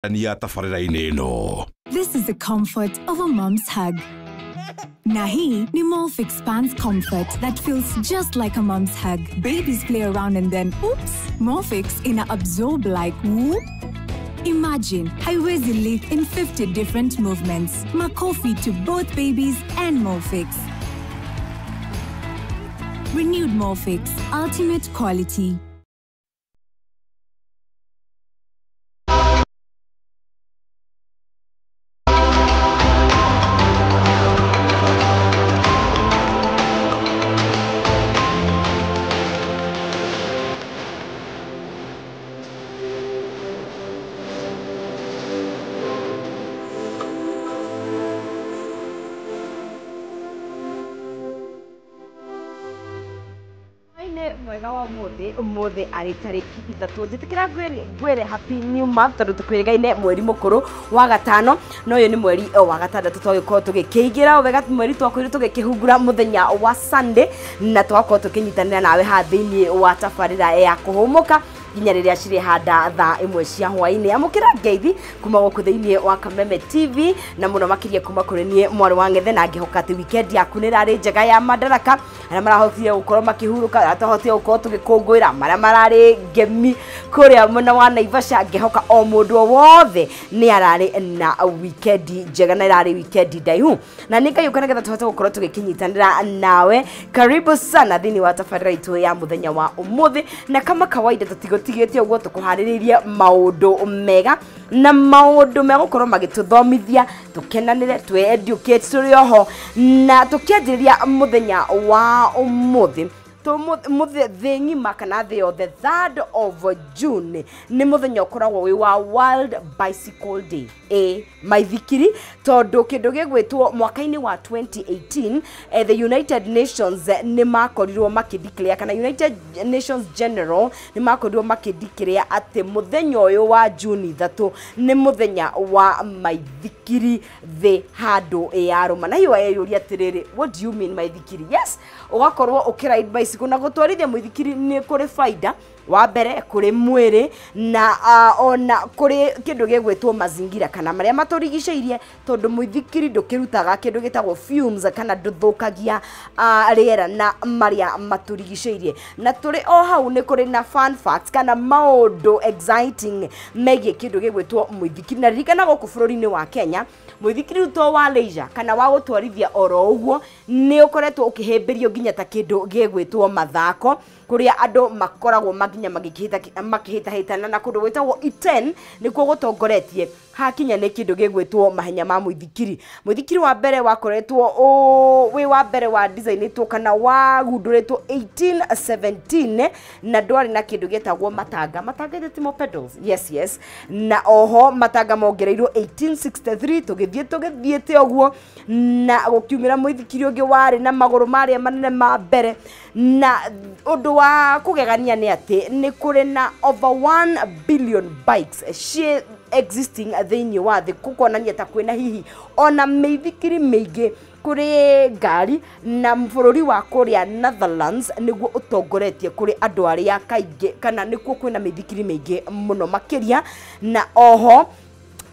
This is the comfort of a mom's hug. Nahi ni Morphix Pants Comfort that feels just like a mom's hug. Babies play around and then, oops, Morphix in a absorb like whoop. Imagine, haiwezi lift in 50 different movements. Makofi to both babies and Morphix. Renewed Morphix, ultimate quality. Mwega wa umuthi ari tariki 3 njitikira gwere happy new month tondu tukwirigaine mweri mukuru wa gatano no uyu ni mweri wa gatandatu twagikoro tugikiingira wega mweri twakwiri tugikihungura muthenya wa Sunday na twakoro tukinyitanira nawe ha thiini wa tabarira ya kuhumuka ginya riria ciri handa thaa imwe cia hwaini amukira ngeithi kuma guku thiini wa Kameme TV na muno makiria kuma kuri nie mwari wa ngethe na ngihoka ati weekend yaku ni rari njega ya madaraka ara marahotire gukorwo makihuruka atahotire gukorwo tugikungwira maria marari ngemi kuria muna wa Naivasha ngihoka o mundu wothe ni arari na weekend njega na rari weekend ndaihu na ningayuka nigetha tuhote gukorwo tugikinyitanira nawe karibu sana thiini wa tabarira itu ya muthenya wa umuthi na kama kawaida tigete uguo tukuhaririria maundu mega na maundu megukorwo magituthomithia tukenanire twe educate turi oho na tukianjiriria muthenya wa umuthi muthe makana the 3rd of June ni muthenya ukoragwo wi wa World Bicycle Day maithikiri tondu kindu gigwitwo mwaka-ini wa 2018 the United Nations ni makorirwo makideclare kana United Nations General ni makorirwo makideclare ati muthenya uyu wa June 3 ni muthenya wa maithikiri the handu ya roma na hiyo ayuria atiriri what do you mean maithikiri yes ugakorwo ukiride bicycle na gutwarithia muithikiri ni kuri faida wa mbere kuri mwiri na ona kuri kindu gigwitwo mazingira kana maria maturigiceirie tondu muithikiri ndukirutaga kindu gitagwo fumes kana nduthukagia riera na maria maturigiceirie na turi o hau ni kuri na fun facts kana maundu exciting megie kindu gigwitwo muithikiri na ririkana guku bururi-ini wa Kenya muithikiri to wa leisure kana wa gutwarithia oro uguo ni ukoretwo ukihimbirio ginya ta kindu gigwitwo mathako kuria andu makoragwo maginya makihitahitana na kundu gwitagwo Iten nikuo gutongoretie hakinya ni kindu gigwitwo mahenya ma muithikiri wa mbere wakoretwo wi wa mbere wa designitwo kana wa gunduritwo 1817 na ndwari na kindu gitagwo matanga timo pedals yes na oho matanga mongereirwo 1863 tugithiete oguo na gukiumira muithikiri ungi wari na maguru maria manene ma mbere na undu wa kugegania ni ati ni kuri na over 1 billion bikes existing thiini wa thi kukonania ta kwina hihi ona meithikiri meingi kuri ngari na bururi wa kuria Netherlands niguo utongoretie kuri andu aria kaingi kana nikuo kwina meithikiri meingi muno makiria na oho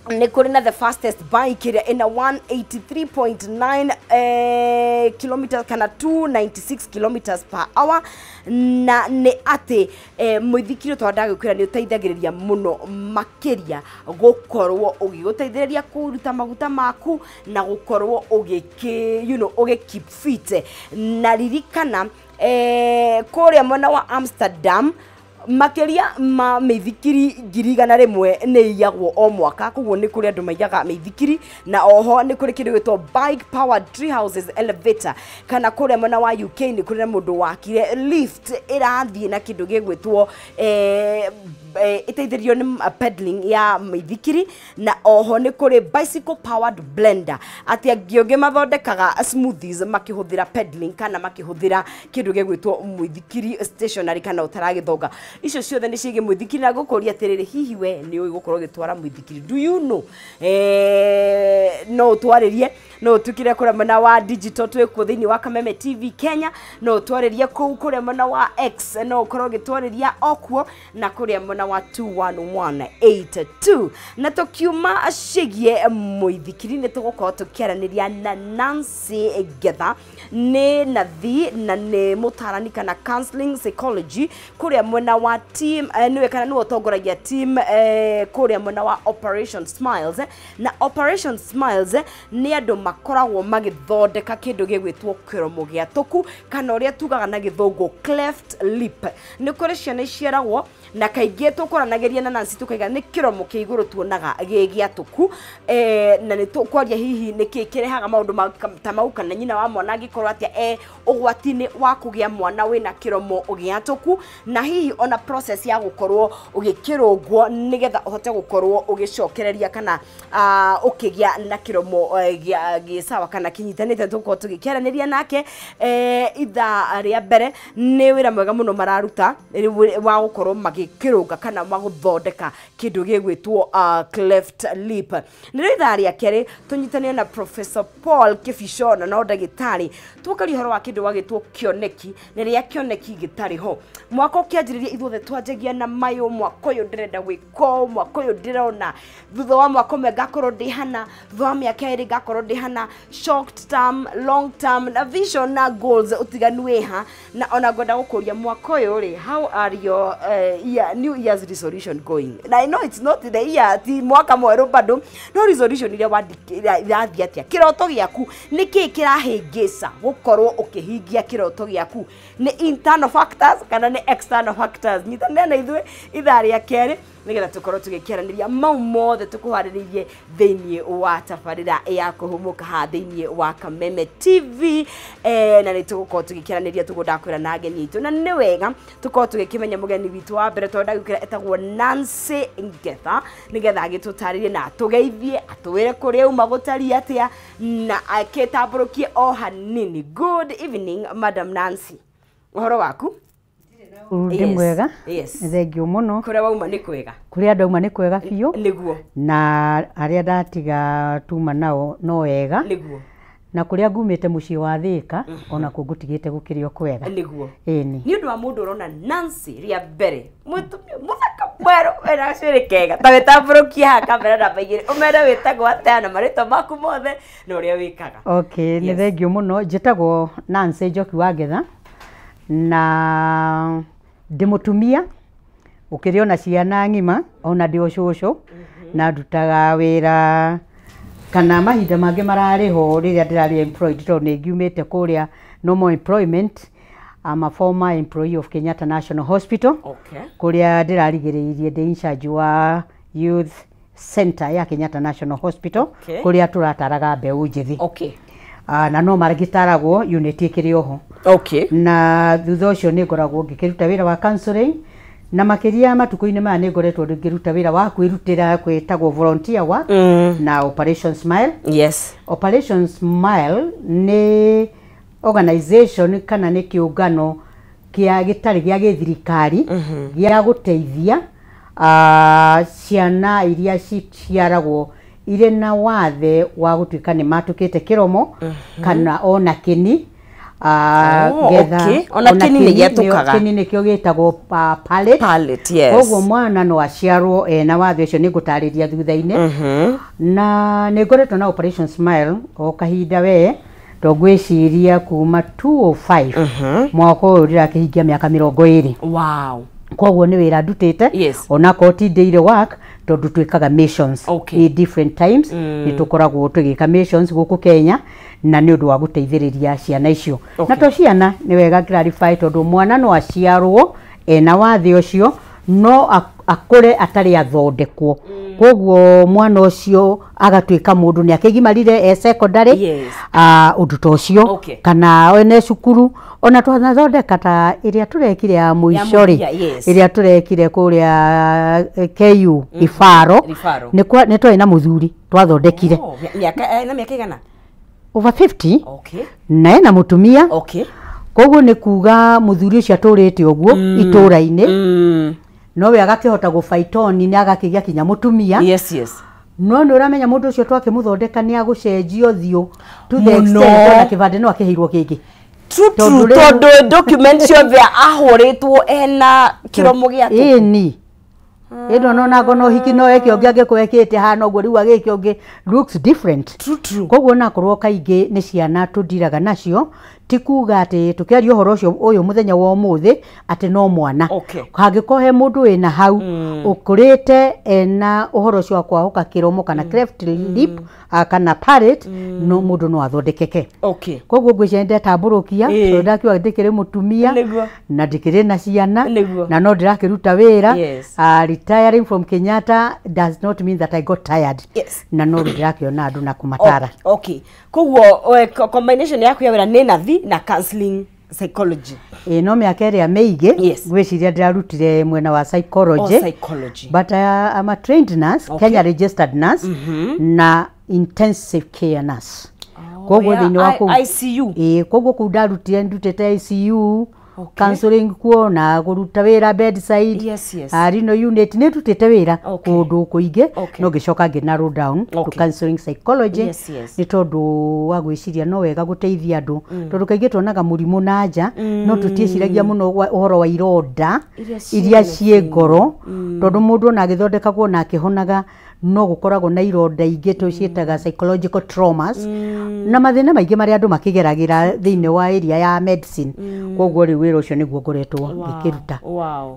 ni kuri na the fastest bike area in a 183.9 kilometers kana 296 kilometers per hour na ni ati muithikiri twandaga kwira ni uteithagiriria muno makiria gukorwo ugiguteithiriria kuruta maguta maku na gukorwo ugi keep fit na ririkana kuria mwena wa Amsterdam makeria ma meithikiri 100,000 ni iyagwo o mwaka koguo ni kuri andu maiyaga meithikiri na oho ni kuri kindu gitwo bike powered tree houses elevator kana kuri mwena wa UK ni kuri mundu wakire lift irathie na kindu gigwitwo iteithirio ni pedaling ya meithikiri na oho ni kuri bicycle powered blender ati angionge mathondekaga smoothies makihuthira pedaling kana makihuthira kindu gigwitwo muithikiri stationary kana utaragithonga icio ciothe ni ciige muithikiri na gukuria atiriri hihi we ni uigukorwo gitwara muithikiri do you know no twaririe no tukire kure mwana wa digital twekwo thini wa Kameme TV Kenya no twareria kure mwana wa X no korwo gitwareria okwo na kure mwana wa 21182 na tukiuma ashigie muithikiri ni tugukorwo tukiaraniria na Nancy Getha ni nathi na ni mutarani kana counseling psychology kure mwana wa team niwe kana niwe tongoragia team kure mwana wa Operation Smiles na Operation Smiles ni andu makoragwo magithondeka kindu gigwitwo kiromo gia tuku kana uria tugaga na githungu cleft lip ni kuri ciana iciaragwo na kaingi tukoranageria na Nancy tukaiga ni kiromo kia iguru tuonaga gia tuku na ni tukwaria hihi ni kikirehaga maundu ta mau kana nyina wa mwana angikorwo atia ugwatini wa kugia mwana wina kiromo gia tuku na hihi ona process ya gukorwo ugikirungwo nigetha uhote gukorwo ugicokereria kana ukigia na kiromo gia sawa kana kinyitanite tuko tugikiaraniria nake itha ria mbere ni wira mwega muno mararuta wa gukorwo magikirunga kana maguthondeka kindu gigwitwo cleft lip ni itha ria keri tunyitanire na Professor Paul Kifishona na ndagitari tukari horo wa kindu wagitwo kioneki ni ria kioneki gitari ho mwako kianjiriria ithuothe twanjagia na mayo mwako yo ndirenda gwiko mwako yo ndirona thutha wa mwako me gakorwo ndihana thutha wa miaka iri gakorwo ndihana short term long term na vision na goals utiganu eha na ona ngoda gukuria mwako yo ri how are your new year's resolution going and I know it's not the year ti mwaka mweru bado no resolution ile wathi atia kiroto giaku niki kirahingisa gukorwo ukihingia kiroto giaku ni internal factors kana ni external factors nyitanene na ithuĩ ithaa rĩa kerĩ nigetha tukorwo tugikiaraniria mau mothe tukuhariririe thiini wa tabarira ya kuhumuka ha thiini wa Kameme TV na ni tugukorwo tugikiaraniria tugundakwira na ageni itu na ni wega tukorwo tugikimenya mugeni witu wa mbere tonda gukira etagwo Nancy Getha nigetha agitutaririe na tugeithie atwire kuri uma gutari atia na akitamburukie o hanini. Good evening Madam Nancy, uhoro waku? Ndi mwega thengiu muno kuria wauma ni kwega kuria ndauma ni kwega biu niguo na aria ndatiga tuma nao no wega niguo na kuria ngumite mucii wa Thika ona kungutigite gukirio kwega niguo ni undu wa mundu urona Nancy ria mbere muthaka mweru era cirikega ta witamburukia ha kamera na baigire umere witagwo atia na marito maku mothe na uria wikaga. Okay, ni thengiu muno njitagwo Nancy Njoki wa Getha na ndimutumia ukiriona ciana ngima ona ndi ucucu na ndutaga wira kana mahinda mangi marariho riria ndirari employed to ni ngiumite kuria normal employment. I'm a former employee of Kenyatta National Hospital. Okay. Kuria ndirarigiriirie ndi in charge wa youth center ya Kenyatta National Hospital. Okay. Kuria turataraga mbeu njithi. Okay. Na no marigitaragwo unit ikiri oho. Okay. Na thutha ucio ni ngoragwo ngikiruta wira wa counseling na makiria matuko-ini maya ni ngoretwo ngiruta wira wa kwirutira kwetagwo volunteer work na Operation Smile. Yes. Operation Smile ni organization kana ni kiungano kia gitari gia githirikari gia guteithia ciana iria ciciaragwo ire na wathe wa gutuika ni matukite kiromo kana ona kini Getha ona kini ni giatukaga kini ni kio gitagwo pallet. Yes. Ogwo mwana no aciarwo na wathe ucio ni ngutariria thutha-ini na ni ngoretwo na Operation Smile o kahinda we togwiciria kuma 205 mwaka uyu ndirakihingia miaka 20. Wow. Kogwo ni wira ndutite. Yes. Ona koti daily work tondu twikaga missions in different times ni tukoragwo twigika missions guku Kenya na ni undu wa guteithiriria ciana icio. Na to ciana ni wega clarify tondu mwana no aciarwo na wathe ucio no akure atari athondekwo. Kogwo mwana ucio agatuika mundu ni akigimarire secondary. Yes. Undu to ucio kana one cukuru ona twathondeka ta iria turekire ya muicori iria turekire kuria KU Ifaro ni twina muthuri twathondekire na miaka igana over 50. Okay. Na ena mutumia. Okay. Kogwo ni kuga muthuri ucio aturite ogwo itura-ini no we agakihota gufightoni ni agakigia kinya mutumia. Yes, yes. no nä å ramenya må ndå å cio twake må thondeka nä agå cenjio thiå na kä bandä no akä heirwo kä ngä tondå document ciothe ahårĩtwo ena kĩromo gĩatũ ĩni ĩno no ngono hiki no eke ũngĩ angĩkwekĩte hana ũguo rĩu agĩke ũngĩ looks different koguo nakorwo kaingĩ nĩ ciana tũndiraga nacio ti kuga atĩ tũkĩaria ũhoro ũcio ũyũ mũthenya wa ũmũthĩ atĩ no mwana hangĩkorwo he mũndũ wĩna hau ũkũrĩte ena ũhoro ũcio wa kwahũka kĩromo kana cleft lip kana palate no mũndũ no athondekeke koguo ngwĩciria nĩndetambũrũkia tondũ ndakiuga ndĩkĩrĩ mũtumia na ndĩkĩrĩ na ciana na no ndĩrakĩruta wĩra retiring from Kenyatta does not mean that I got tired na no ndĩrakĩona andũ na kũmatara koguo combination yaku ya wĩra nĩ nathi na counseling psychology no mĩaka ĩrĩa mĩingĩ ngwĩciria ndĩrarutire mwena wa psychology but I'm a trained nurse Kenya registered nurse na intensive care nurse koguo thĩinĩ wa ICU koguo kũu ndarutire ndutĩte ICU counseling kuo na guruta wira bedside rino unit nä tutite wira kundu kuingi no gicoka ngina roll down to counseling psychology nä tondu wa gwiciria no wega guteithia andu tondu kaingi tuonaga murimu na nja no tutieciragia muno uhoro wa ironda iria cie ngoro tondu mundu na agithondekagwo na akihonaga no gukoragwo na ironda ingĩ tucietaga psychological traumas na mathina maingĩ marĩa andũ makĩgeragĩra thĩinĩ wa area ya medicine koguo rĩu wĩra ũcio nĩguo ngoretwo ngĩkĩruta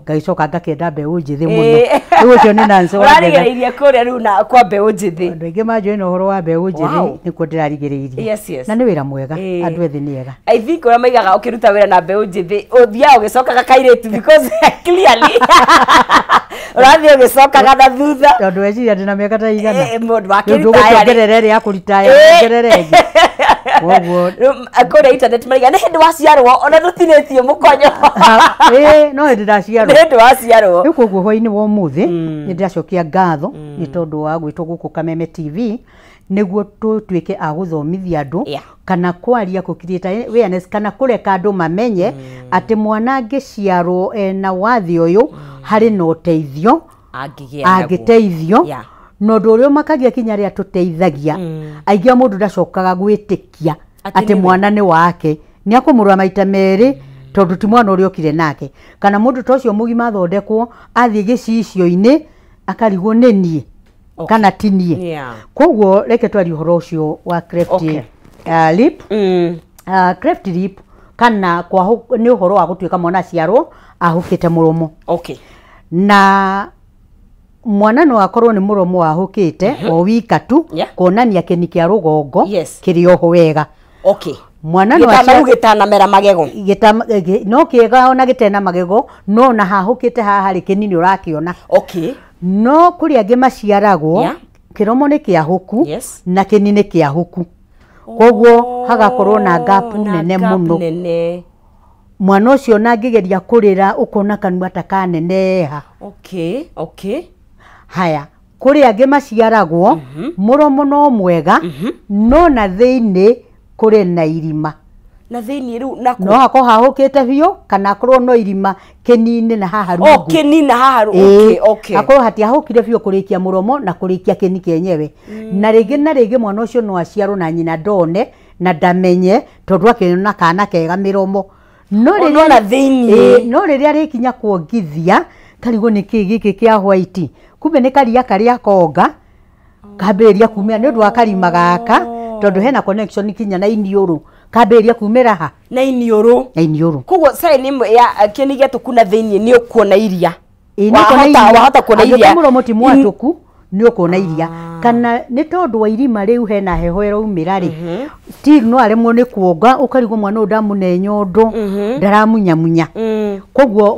ngagĩcoka ngakĩenda mbeũ njĩthĩ mũno rĩu ũcio nĩ nansi ũrarigĩrĩirie kũrĩa rĩu na kwa mbeũ njĩthĩ andũ aingĩ manjũĩ na ũhoro wa mbeũ njĩthĩ nĩkuo ndĩrarigĩrĩirie na nĩ wĩra mwega andũ ethĩ nĩ ega I think ũrĩa maigaga ũkĩruta wĩra na mbeũ njĩthĩ ũthiaga ũgĩcokaga kairĩtu because clearly ũrathiĩ ũgĩcokaga na thutha tondũ weciria ndĩna mĩaka ta igana mũndũ wakĩritaya ngerere ya kũritaya ngerere ĩngĩ koguo kũrĩa internet mariga nĩ hĩndĩ waciarwo ona tũtinĩtio mũkonyo no hĩndĩ ndaciarwo nĩ hĩndĩ waciarwo rĩu koguo hwainĩ wa ũmũthĩ nĩ ndĩracokia ngatho nĩ tondũ wa gwĩtwo gũkũ Kameme TV nĩguo tũtuĩke a gũthomithia andũ kana kwaria ku create awareness kana kũreka andũ mamenye atĩ mwana angĩciarwo na wathi ũyũ harĩ na ũteithio angĩteithio no ũndũ ũrĩa makagia kinya rĩa tũteithagia aingĩ mũndũ ndacokaga gwĩtĩkia atĩ mwana nĩ wake nĩ akũmũrũa maita merĩ tondu ti mwana ũrĩa ũkire nake kana mũndũ ta ũcio mũgima athondekwo athiĩ gĩcicio-inĩ akarigwo nĩ niĩ kana ti niĩ koguo reke twarie ũhoro ũcio wa cleft lip cleft lip kana nĩ ũhoro wa gũtuĩka mwana aciarwo ahũkĩte mũromo na mwana no akorwo nĩ mũromo wahũkĩte o wika tu kuonania kĩni kĩa rũgongo kĩrĩ oho wega mwana no gĩtanamera magego no kĩega ona gĩtena magego no na hahũkĩte haha harĩ kĩni nĩ ũrakĩona no kũrĩ angĩ maciaragwo kĩromo nĩ kĩahũku na kĩni nĩ kĩahũku koguo hagakorwo na gap nene mũno mwana ũcio na angĩgeria kũrĩra ũkona kanua ta kaneneha haya kũrĩ angĩ maciaragwo mũromo no mwega no na thĩinĩ kũrĩ na irima na thĩinĩ rĩu no hako hahũkĩte biũ kana akorwo no irima kĩni-inĩ na haha rungu kĩni na haha akorwo hatiahũkire biũ kũrĩkia mũromo na kũrĩkia kĩni kĩenyewe na rĩngĩ mwana ũcio no aciarwo na nyina ndone na ndamenye tondũ akĩona kana kega mĩromo no rĩrĩa rĩkinya kuongithia karigwo nĩ kĩĩ gĩkĩ kĩa white kumbe nĩ karia karĩa konga kambĩrĩria kumĩra nĩ ũndũ wa karima gaka tondu hena connection kinya na iniũrũ kambĩrĩria kumĩra ha na iniũrũ koguo sign imwe ya kĩni gĩatũku na thĩinĩ nĩ ũkuona iria wahota kuona iria mũromo ti mwatũku nĩ ũkuona iria kana nĩ tondu wa irima rĩu hena heho ĩraumĩra rĩ still no aremwo nĩ kuonga ũkarigwo mwana ũyũ ndamũne nyondo ndaramunyamunya koguo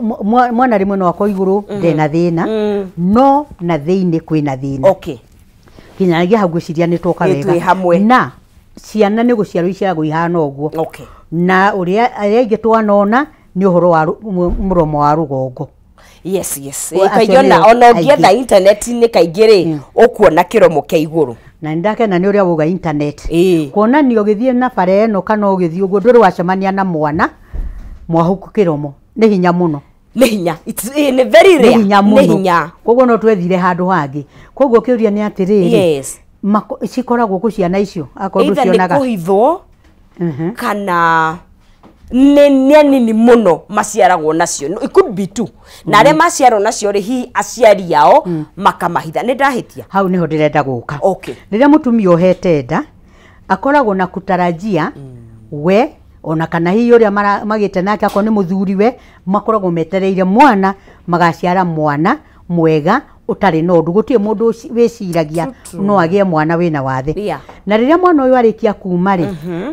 mwana rĩmwe no akorwo igũrũ ndena thĩna no na thĩinĩ kwĩna thĩna kinyagia hau gwĩciria nĩ twoka wega na ciana nĩ gũciarwo iciaragwo ihana ũguo na ũrĩa aingĩ twanona nĩ ũhoro wa mũromo wa rũgongo kaingĩ ona ũngĩetha internet-inĩ kaingĩ rĩ ũkuona kĩromo kĩa igũrũ na ndakena nĩ ũrĩa wauga internet kuonanio ũgĩthiĩ na bara ĩno kana ũgĩthiĩ ũguo ndũrĩ wacemania na mwana mwahũku kĩromo nĩ hinya mũno nĩ hinya nĩ very rare nĩ hinya koguo no twethire handu hangi koguo kiuria ni atiriri yes cikoragwo ku ciana icio akorwo cionaga either nĩ kũhithwo kana nĩ nini muno maciaragwo nacio it could be two na arĩa maciarwo nacio hi aciari yao makamahitha nĩ ndahitia hau niho ndirenda guka okay rĩrĩa mũtumia ohete nda akoragwo na kutarajia we ona kana hihi uria magite nake akon ni muthuri we makoragwo metereire mwana magaciara mwana mwega utari no ndu gutie mundu wiciragia no agie mwana wina wathe na riria mwana uyu arikia kuma ri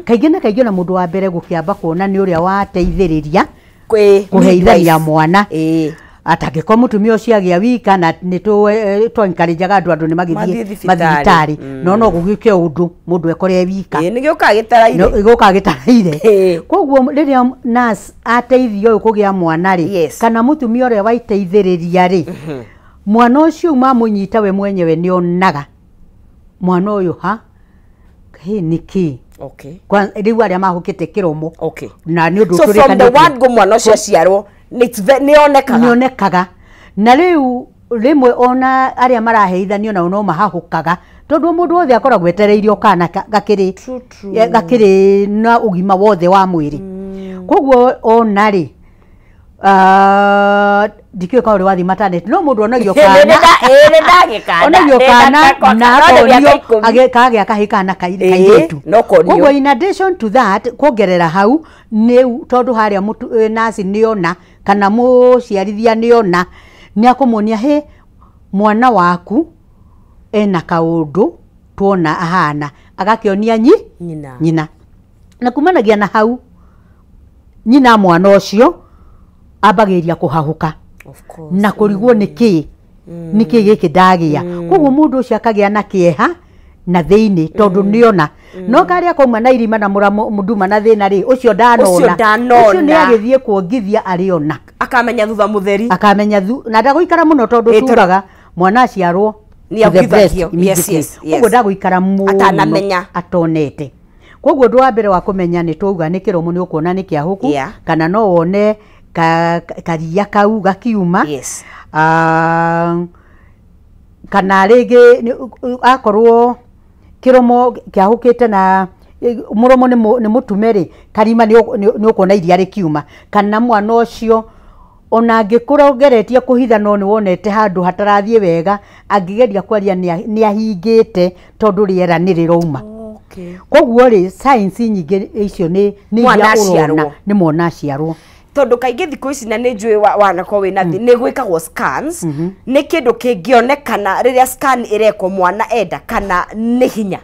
kaingĩ na kaingĩ na mundu wa mbere gukiamba kuona ni uria wateithĩrĩria kuheithania mwana atangĩkorwo mũtumia ũcio agĩa wika na nĩ twencourageaga andũ nĩ magĩthiĩ mathibitarĩ no gũgĩũke ũndũ mũndũ ekore wika nĩ gĩũkaga gĩtaraire koguo rĩrĩa nurse ateithio ũyũ kũgĩa mwana rĩ kana mũtumia ũrĩa waiteithĩrĩria rĩ mwana ũcio mamũnyita we mwenyewe nĩ onaga mwana ũyũ nĩkĩ kwa rĩu arĩa mahũkĩte kĩromo na nĩ ũndũ so from the word go mwana ũcio aciarwo nĩonekaga na rĩu rĩmwe ona arĩa maraheithanio nao no mahahũkaga tondũ mũndũ wothe akoragwo etereirio kana gakĩrĩ na ũgima wothe wa mwĩrĩ koguo ona rĩ ndikĩũĩ ka ũrĩ wathi maternity no mũndũ onagio kana na akonio kagĩa kahĩ kana kairĩtu koguo in addition to that kuongerera hau nĩ tondũ harĩa nasi nĩona kana mũciarithia nĩona nĩ akũmuonia mwana waku ena kaũndũ tuona ahana agakĩonia nyina na kumanagia na hau nyina mwana ũcio ambagĩrĩria kũhahũka na kũrigwo nĩkĩ gĩkĩ ndagĩa koguo mũndũ ũcio akagĩa na kĩeha na thĩinĩ tondũ nĩona no karĩa kauma na irima na mũnduma na thĩna rĩ ũcio ndanona ũcio nĩ agĩthiĩ kuongithia arĩona akamenya thutha mũtheri na ndagũikara mũno tondũ tugaga mwana aciarwo koguo ndagũikara mũno atonete koguo ũndũ wa mbere wa kũmenya nĩ twauga nĩ kĩromo nĩ ũkuona nĩ kĩahũku kana no wone karia kau gakiuma kana rĩngĩ akorwo kĩromo kĩahũkĩte na mũromo nĩ mũtume rĩ karima nĩ ũkuona iria rĩkiuma kana mwana ũcio ona angĩkorwo geretie kũhitha no nĩ wonete handũ hatarathiĩ wega angĩgeria kwaria nĩ ahingĩte tondũ rĩera nĩ rĩrauma koguo rĩ science nyingĩ icio nĩ mwana aciarwo tondu kaingĩ thikũ ici na nĩ njũĩ wanako wĩna thĩ nĩ gwĩkagwo scans nĩ kĩndũ kĩngĩonekana rĩrĩa scan ĩrekwo mwana enda kana nĩ hinya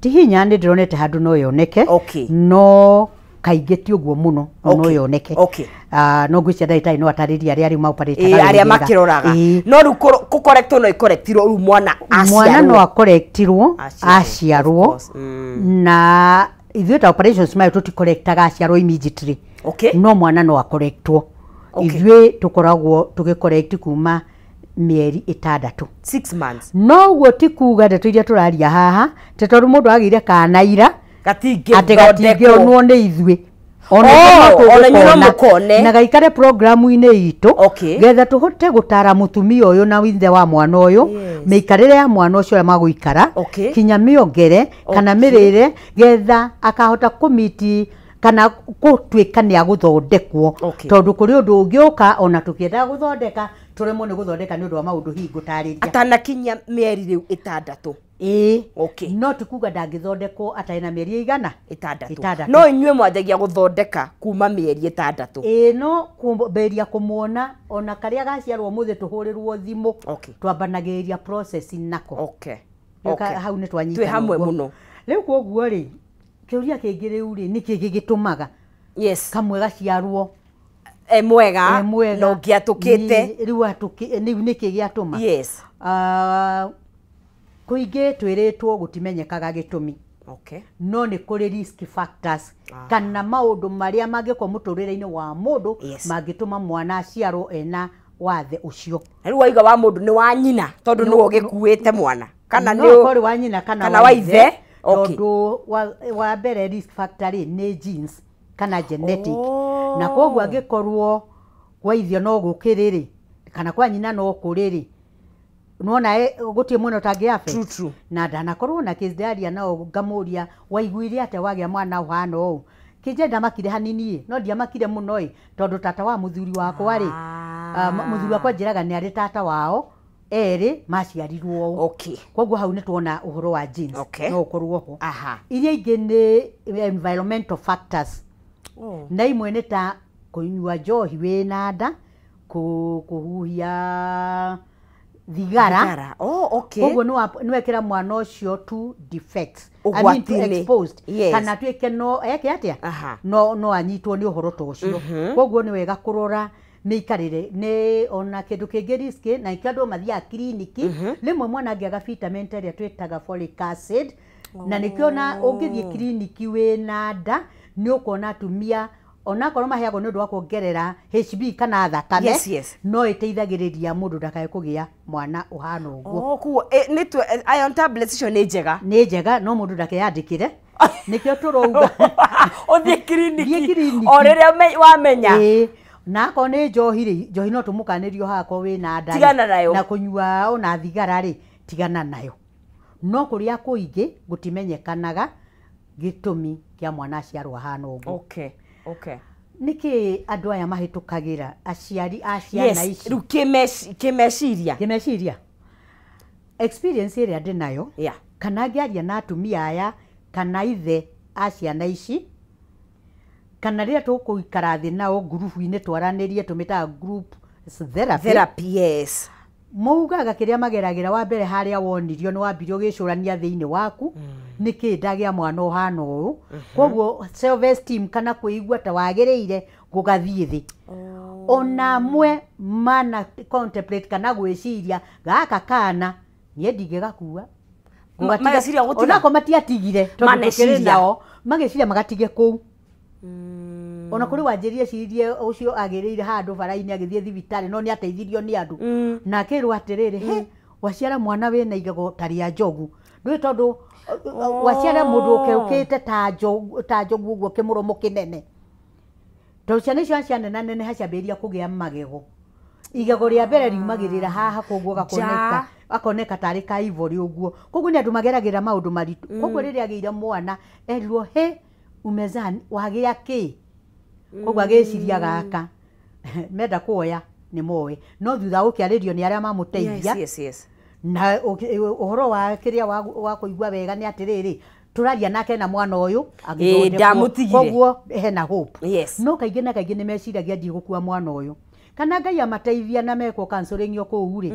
ti hinya nĩ ndĩronete handũ no yoneke no kaingĩ ti ũguo mũno no yoneke no ngwĩcia ndagĩtarĩ no atarĩria arĩa rĩu arĩa makĩroraga no rĩu kũkorektwo no ĩkorektirwo rĩu mwana no akorektirwo aciarwo na ithuĩ ta operations mayo tũtikorektaga aciarwo immediately no mwana no akorektwo ithuĩ tũkoragwo tũgĩkorekt kuma mĩeri 6 6 months no guo ti kuga ndeto iria tũraria haha te tondũ mũndũ agĩire kana ira gatingĩonwo nĩ ithuĩ na gaikare programu-inĩ itũ getha tũhote gũtara mũtumia ũyũ na withe wa mwana ũyũ mĩikarĩre ya mwana ũcio ũrĩa magũikara kinya mĩongere kana mĩrĩre getha akahota kũmiti kana gũtuĩka nĩ agũthondekwo tondũ kũrĩ ũndũ ũngĩũka ona tũkĩenda gũthondeka tũremwo nĩ gũthondeka nĩ ũndũ wa maũndũ hihi ngũtarĩria atanakinya mĩeri rĩu 6 no tikuga ndangĩthondekwo atarĩ na mĩeri ĩigana 6 no inyuĩ mwanjagia gũthondeka kuma mĩeri 6 no kwambĩrĩria kũmuona ona karĩa gaciarwo mũthĩ tũhũrĩrwo thimũ twambanagĩrĩria process nako hau nĩ twanyita twĩ hamwe mũno rĩu koguo rĩ kĩũria kĩngĩ rĩu rĩ nĩkĩ gĩgĩtũmaga kamwe gaciarwo mwega no ngĩatũkĩte rĩu nĩkĩ gĩatũma kũingĩ twĩrĩtwo gũtimenyekaga gĩtũmi no nĩ kũrĩ risk factors kana maũndũ marĩa mangĩkorwo mũtũrĩre-inĩ wa mũndũ mangĩtũma mwana aciarwo ena wathe ũcio rĩu waiga wa mũndũ nĩ wa nyina tondũ nĩwe ũgĩkuĩte mwana kana nĩ wa nyina kana wa ithe tondũ wa mbere risk factor nĩ genes kana genetic na koguo angĩkorwo kwa ithio no gukiriri kana kwa nyina no kuriri nona gutie muno tangi afe true na ndanakorwo na case diarrhea nao ngamuria waiguire ate wagĩa mwana uhana ũũ kinjenda makire hanini no ndiamakire muno tondu tata wa muthuri wakwa ri muthuri wakwa njiraga ni ari tata wao eri maciarirwo ũũ okay koguo hau ni tuona uhoro wa genes okay. no ukorwo ho aha iria ingĩ ni environmental factors na imwe ni ta kunyua njohi wina nda kuhuhia thigara okay koguo ni wekira mwana ucio tu defects to exposed yes. kana twike no eke atia no anyitwo ni uhoro to ucio koguo ni wega kurora miikarire ni ona kindu kingi risk na ikandu mathia kliniki rimwe mwana ngiaga vitamin ĩrĩa twitaga folic acid na nikiona ungithie kliniki wina nda ni ukona atumia ona korwo maheagwo ni undu wa kuongerera HB kana thakame no iteithagiriria mundu ndakae kugia mwana uhana uguo kuo ni tu iron tablets icio ni njega no mundu ndakeyandikire nikio turouga uthie kliniki o riria wamenya na ko ni njohi no tumukanirio hako wina nda tigana nayo na kunyua ona thigara ri tigana nayo no kuria kuingi gutimenyekanaga gitumi kia mwana aciarwa hana uguo okay niki andu aya mahitukagira aciari aciana ici ru kimeciria experience ĩrĩa ndinayo kana ngiaria na atumia aya kana ithe aciana ici kana rĩrĩa tũkũikara thĩ nao ngurubu-inĩ twaranirie tumitaga group therapy yes maugaga kĩrĩa mageragĩra wa mbere harĩa wonirio ni wambirio gĩcũrania thĩinĩ waku nĩkĩ ndagĩa mwana ũhana ũũ koguo self esteem kana kwĩigua ta wagĩrĩire gũgathiĩ thĩ ona amwe mana contemplate kana gwĩciria gaka kana niĩ ndingĩgakua mageciria gũtiga onako matiatigire tondũ tũkĩrĩ nao mageciria magatige kũu ona kuri wanjirie cirie ucio agirire handu bara-ini agithie thibitari no ni ateithirio ni andu na kirwa atiriri he waciara mwana wina igego taria njogu ndui tondu waciara mundu ukete ta njogu uguo kimuromo kinene to ciana icio ciana nene haciambiria kugia magego igego ria mbere riumagirira haha koguo gakoneka tari ka ivori uguo koguo ni andu mageragira maundu maritu koguo riria agiire mwana erirwo he umezani wagia ki koguo agiciria gaka menda kuoya ni moe no thutha ukiaririo ni aria mamuteithia na uhoro wa kiria wa kuigua wega ni atiriri turaria nake na mwana uyu ndamutigire koguo hena hope no kaingi na kaingi ni meciragia ndi gukua mwana uyu kana Ngai amateithia na meko counseling yo kuu ri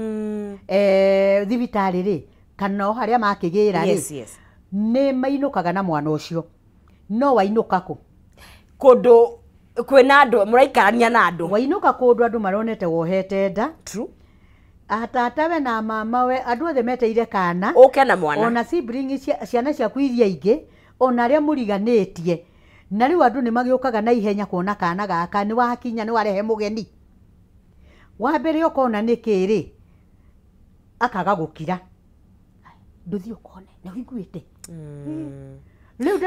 thibitari ri kana haria makigira ri ni mainukaga na mwana ucio no wainuka ku kundu kwina andu muraikarania na andu wainuka kundu andu maronete wohete nda true atatawe na mama we andu othe meteire kana uke na mwana ona sibling ciana ciaku iria ingi ona aria muriganitie na riu andu ni magiukaga na ihenya kuona kana gaka ni wakinya ni warehe mugeni wa mbere ukona nikiri akaga gukira nduthi ukone na wiguite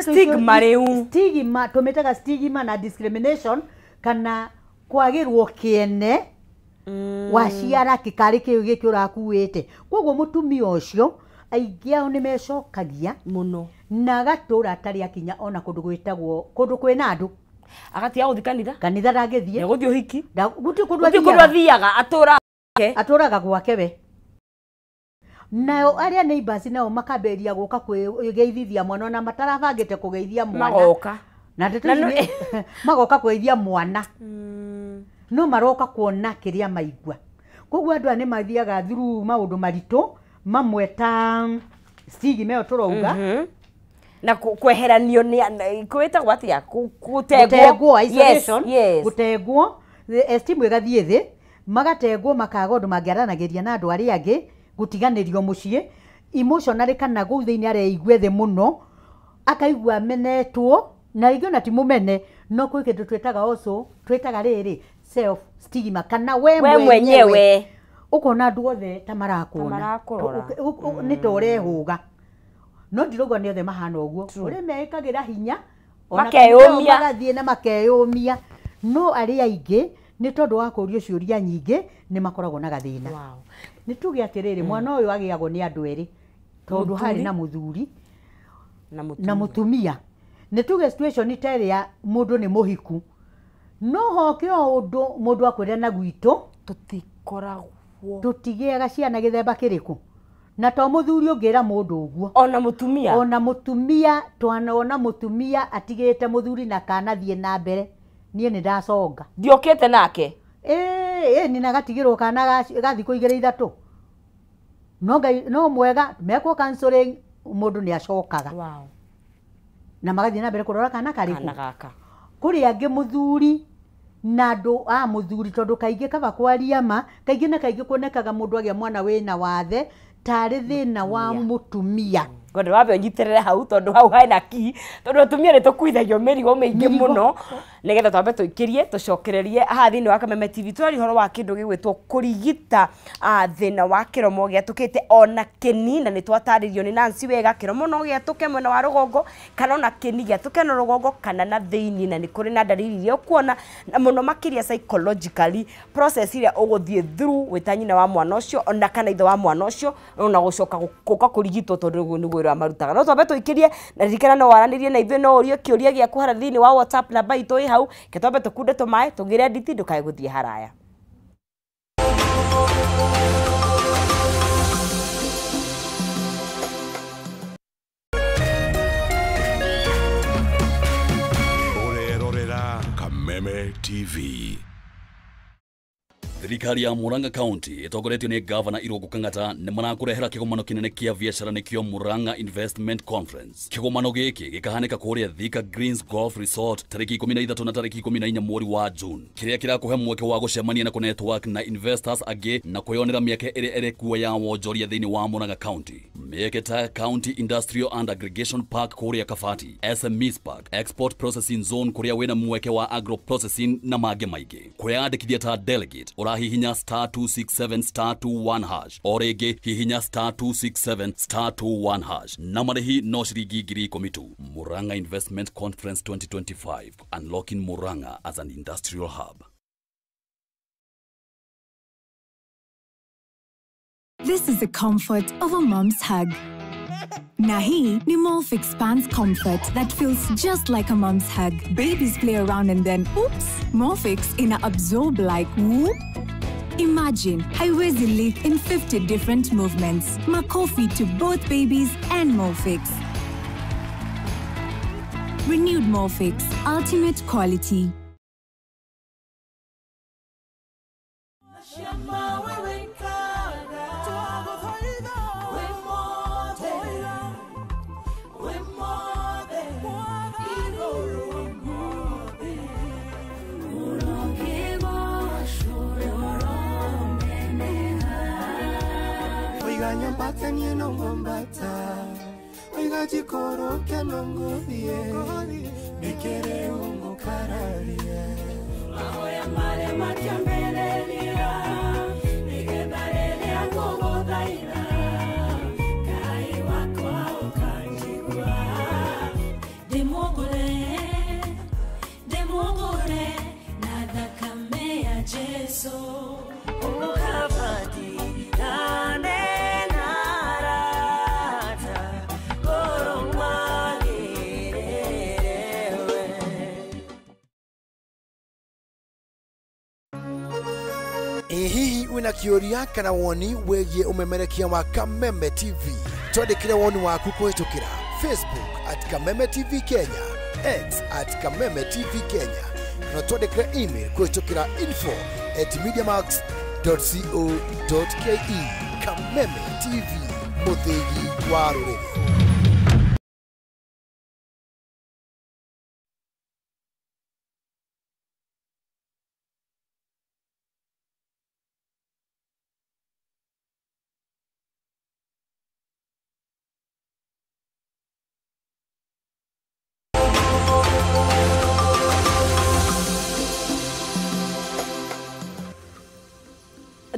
stigma tumetaga stigma na discrimination kana kwagirwo kiene waciara kikari kiu giki urakuite koguo mutumia ucio aingi ao ni mecokagia muno na gatura atari akinya ona kundu gwitagwo kundu kwina andu agatia guthi kanitha ndangithie guthi uhiki guti kundu athiaga aturaga gwake we nao aria neighbors nao makaberia guka kwigeithithia mwana na matarabangite kugeithia mwana magoka na magoka kugeithia mwana no maroka kuona kiria maigua koguo andu ani mathiaga through maundu maritu mamwe ta stigma yo turouga na kweheranio ni kwetagwo atia gutegwo isolation gutegwo esteem igathie thi magategwo makaga undu mangiaranagiria na andu aria angi gutiganirio mucii emotionally kana go thiini areigwe the muno akaigwa amenetwo na rigio na timumene no kwi kindu twetaga also twetaga riri self stigma kana we mwenyewe ukona andu othe ta marakona ni torehuga no ndirogo ni othe mahana uguo uri mekagira hinya makeyumia magathie na makeyumia no aria ingi nĩ tondũ wa kũũrio ciũria nyingĩ nĩ makoragwo na gathĩna. Wow. Nĩ tuge atĩrĩrĩ mwana ũyũ agĩagwo nĩ andũ erĩ tondũ harĩ na mũthuri na mũtumia. Nĩ tuge situation ta ĩrĩa mũndũ nĩ mũhiku, no hoke o ũndũ mũndũ akwĩre na gwitũ tũtikoragwo tũtigĩaga ciana gĩthemba kĩrĩkũ, na to mũthuri ũngĩra mũndũ ũguo ona mũtumia twanona mũtumia atigĩte mũthuri na kanathiĩ na mbere, niĩ nĩ ndaconga ndiokĩte nake ni nagatigĩrwo kana gathikũ 2-3 no mwega mekwo counseling mũndũ nĩ acokaga. Wow. Na magathiĩ na mbere kũrora kana karĩkũ gaka kũrĩ angĩ mũthuri na andũ a mũthuri tondũ kaingĩ kaba kwaria ma kaingĩ na kaingĩ kuonekaga mũndũ agĩa mwana wĩna wathe tarĩ thĩna wa mũtumia. Ngode wabe ũnyiterere hau tondu hau haina ki tondu atumia nĩ tũkuithagio mĩrigo mĩingĩ mũno nĩgetha twambe tũikĩrie tũcokererie haha thĩinĩ wa Kameme TV twari horo wa kĩndũ gĩgwĩtwo kũrigita thĩna wa kĩromo gĩatũkĩte ona kĩni, na nĩ twatarĩrio nĩ Nancy wega kĩromo no gĩatũke mwena wa rũgongo kana ona kĩni gĩatũke na rũgongo kana na thĩinĩ, na nĩ kũrĩ na ndariri iria ũkuona na mũno makĩria psychologically process iria ũgũthiĩ through wĩta nyina wa mwana ũcio ona kana ithe wa mwana ũcio ona gũcoka gũka kũrigitwo tondu nĩguo marutaga. No twambe tũikĩrie na ririkana no waranĩrie na ithuĩ, no ũrio kĩũria gĩaku hara thĩinĩ wa WhatsApp namba itũ ĩ hau, ke twambe tũkunde tũmaĩ tũgĩre nditi ndũkae gũthiĩ haraya. Ũrerorera Kameme TV. Thirikari ya Murang'a County ĩtongoretio nĩ Governor Irungu Kang'ata nĩ marakũrehera kĩgomano kĩnene kĩa biacara nĩkĩo Murang'a Investment Conference. Kĩgomano gĩkĩ gĩkahanĩka kũrĩa Thika Greens Golf Resort tarĩki 13 na tarĩki 14 mweri wa June, kĩrĩa kĩrakũhe mweke wa gũcemania na network na investors angĩ na kwĩyonera mĩeke ĩrĩa ĩrĩ kuo ya wonjoria thĩinĩ wa Murang'a County. Mĩeke ta County Industrial and Aggregation Park kũrĩa Kabati, SMEs Park, Export Processing Zone kũrĩa wĩna mweke wa agro processing na mangĩ maingĩ. Kwĩyandĩkithia ta delegate hihinya *267*21# o rĩngĩ hihinya *267*21# na marĩhi no ciringi 10,000 tu. Murang'a Investment Conference 2025, unlocking Murang'a as an industrial hub. This is the comfort of a mom's hug. Nahi ni Morph expands comfort that feels just like a mom's hug. Babies play around and then, oops, Morphix ina absorb like whoop. Imagine highways elite in 50 different movements. Makofi to both babies and Morphix. Renewed Morphix, ultimate quality. Nyambata nieno ngombata Oiga jikoro keno ngodhie Nikere ungo kararie Mahoya mare makiambereria Nigebarele agogo dhaira Kai wako au kanjigua Demogore Nada kame ya Jesu Ukabadi Hihi wina kĩũria kana woni wĩgiĩ ũmemerekia wa Kameme TV, twandĩkĩre woni waku kũhĩtũkĩra Facebook @Kameme TV Kenya, X @Kameme TV Kenya, na twandĩkĩre email kũhĩtũkĩra info@mediamax.co.ke. Kameme TV, mũthĩgi wa rũrĩrĩ.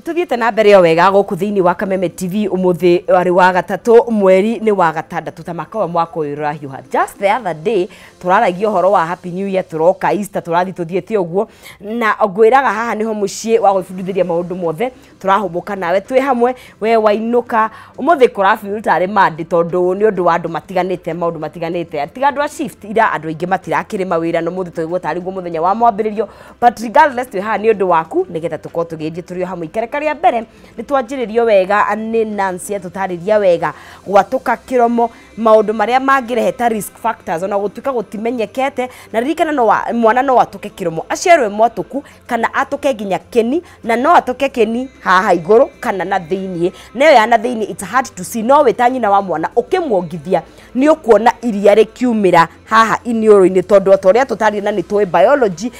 tuthiete na mbere yo wega guku thiini wa Kameme TV umuthi wari wa gatatu mweri ni wa gatandatu tamaka wa mwaka uyu rahiuha. Just the other day turaragia horo wa happy new year, turoka Easter, turathi tuthiete uguo na ngwiraga haha niho mucii wa gwibundithiria maundu mothe turahumuka nawe twi hamwe we wainuka umuthi kurafi tari mandi tondu ni undu wa andu matiganite maundu matiganite tiga andu a shift ira andu aingi matirakire mawira no muthi tuigwo tari ngo muthenya wa mwambiririo, but regardless twi haha ni undu waku nigetha tuko tugithie turio hamwe ikereka ria mbere ni twanjiririo wega ni Nancy tutariria wega gwatuka kiromo maundu maria mangirehe ta risk factors ona gutuka gutimenyekete na ririkana no mwana no atuke kiromo aciarwe mwatuku kana atuke ginya keni na no atuke keni haha iguru kana na thiini nayo ya na thiini it's hard to see no wetanyina wa mwana ukimwongithia ni ukuona iria rikiumira haha inioro-ini tondu otoria tutari na ni twi biology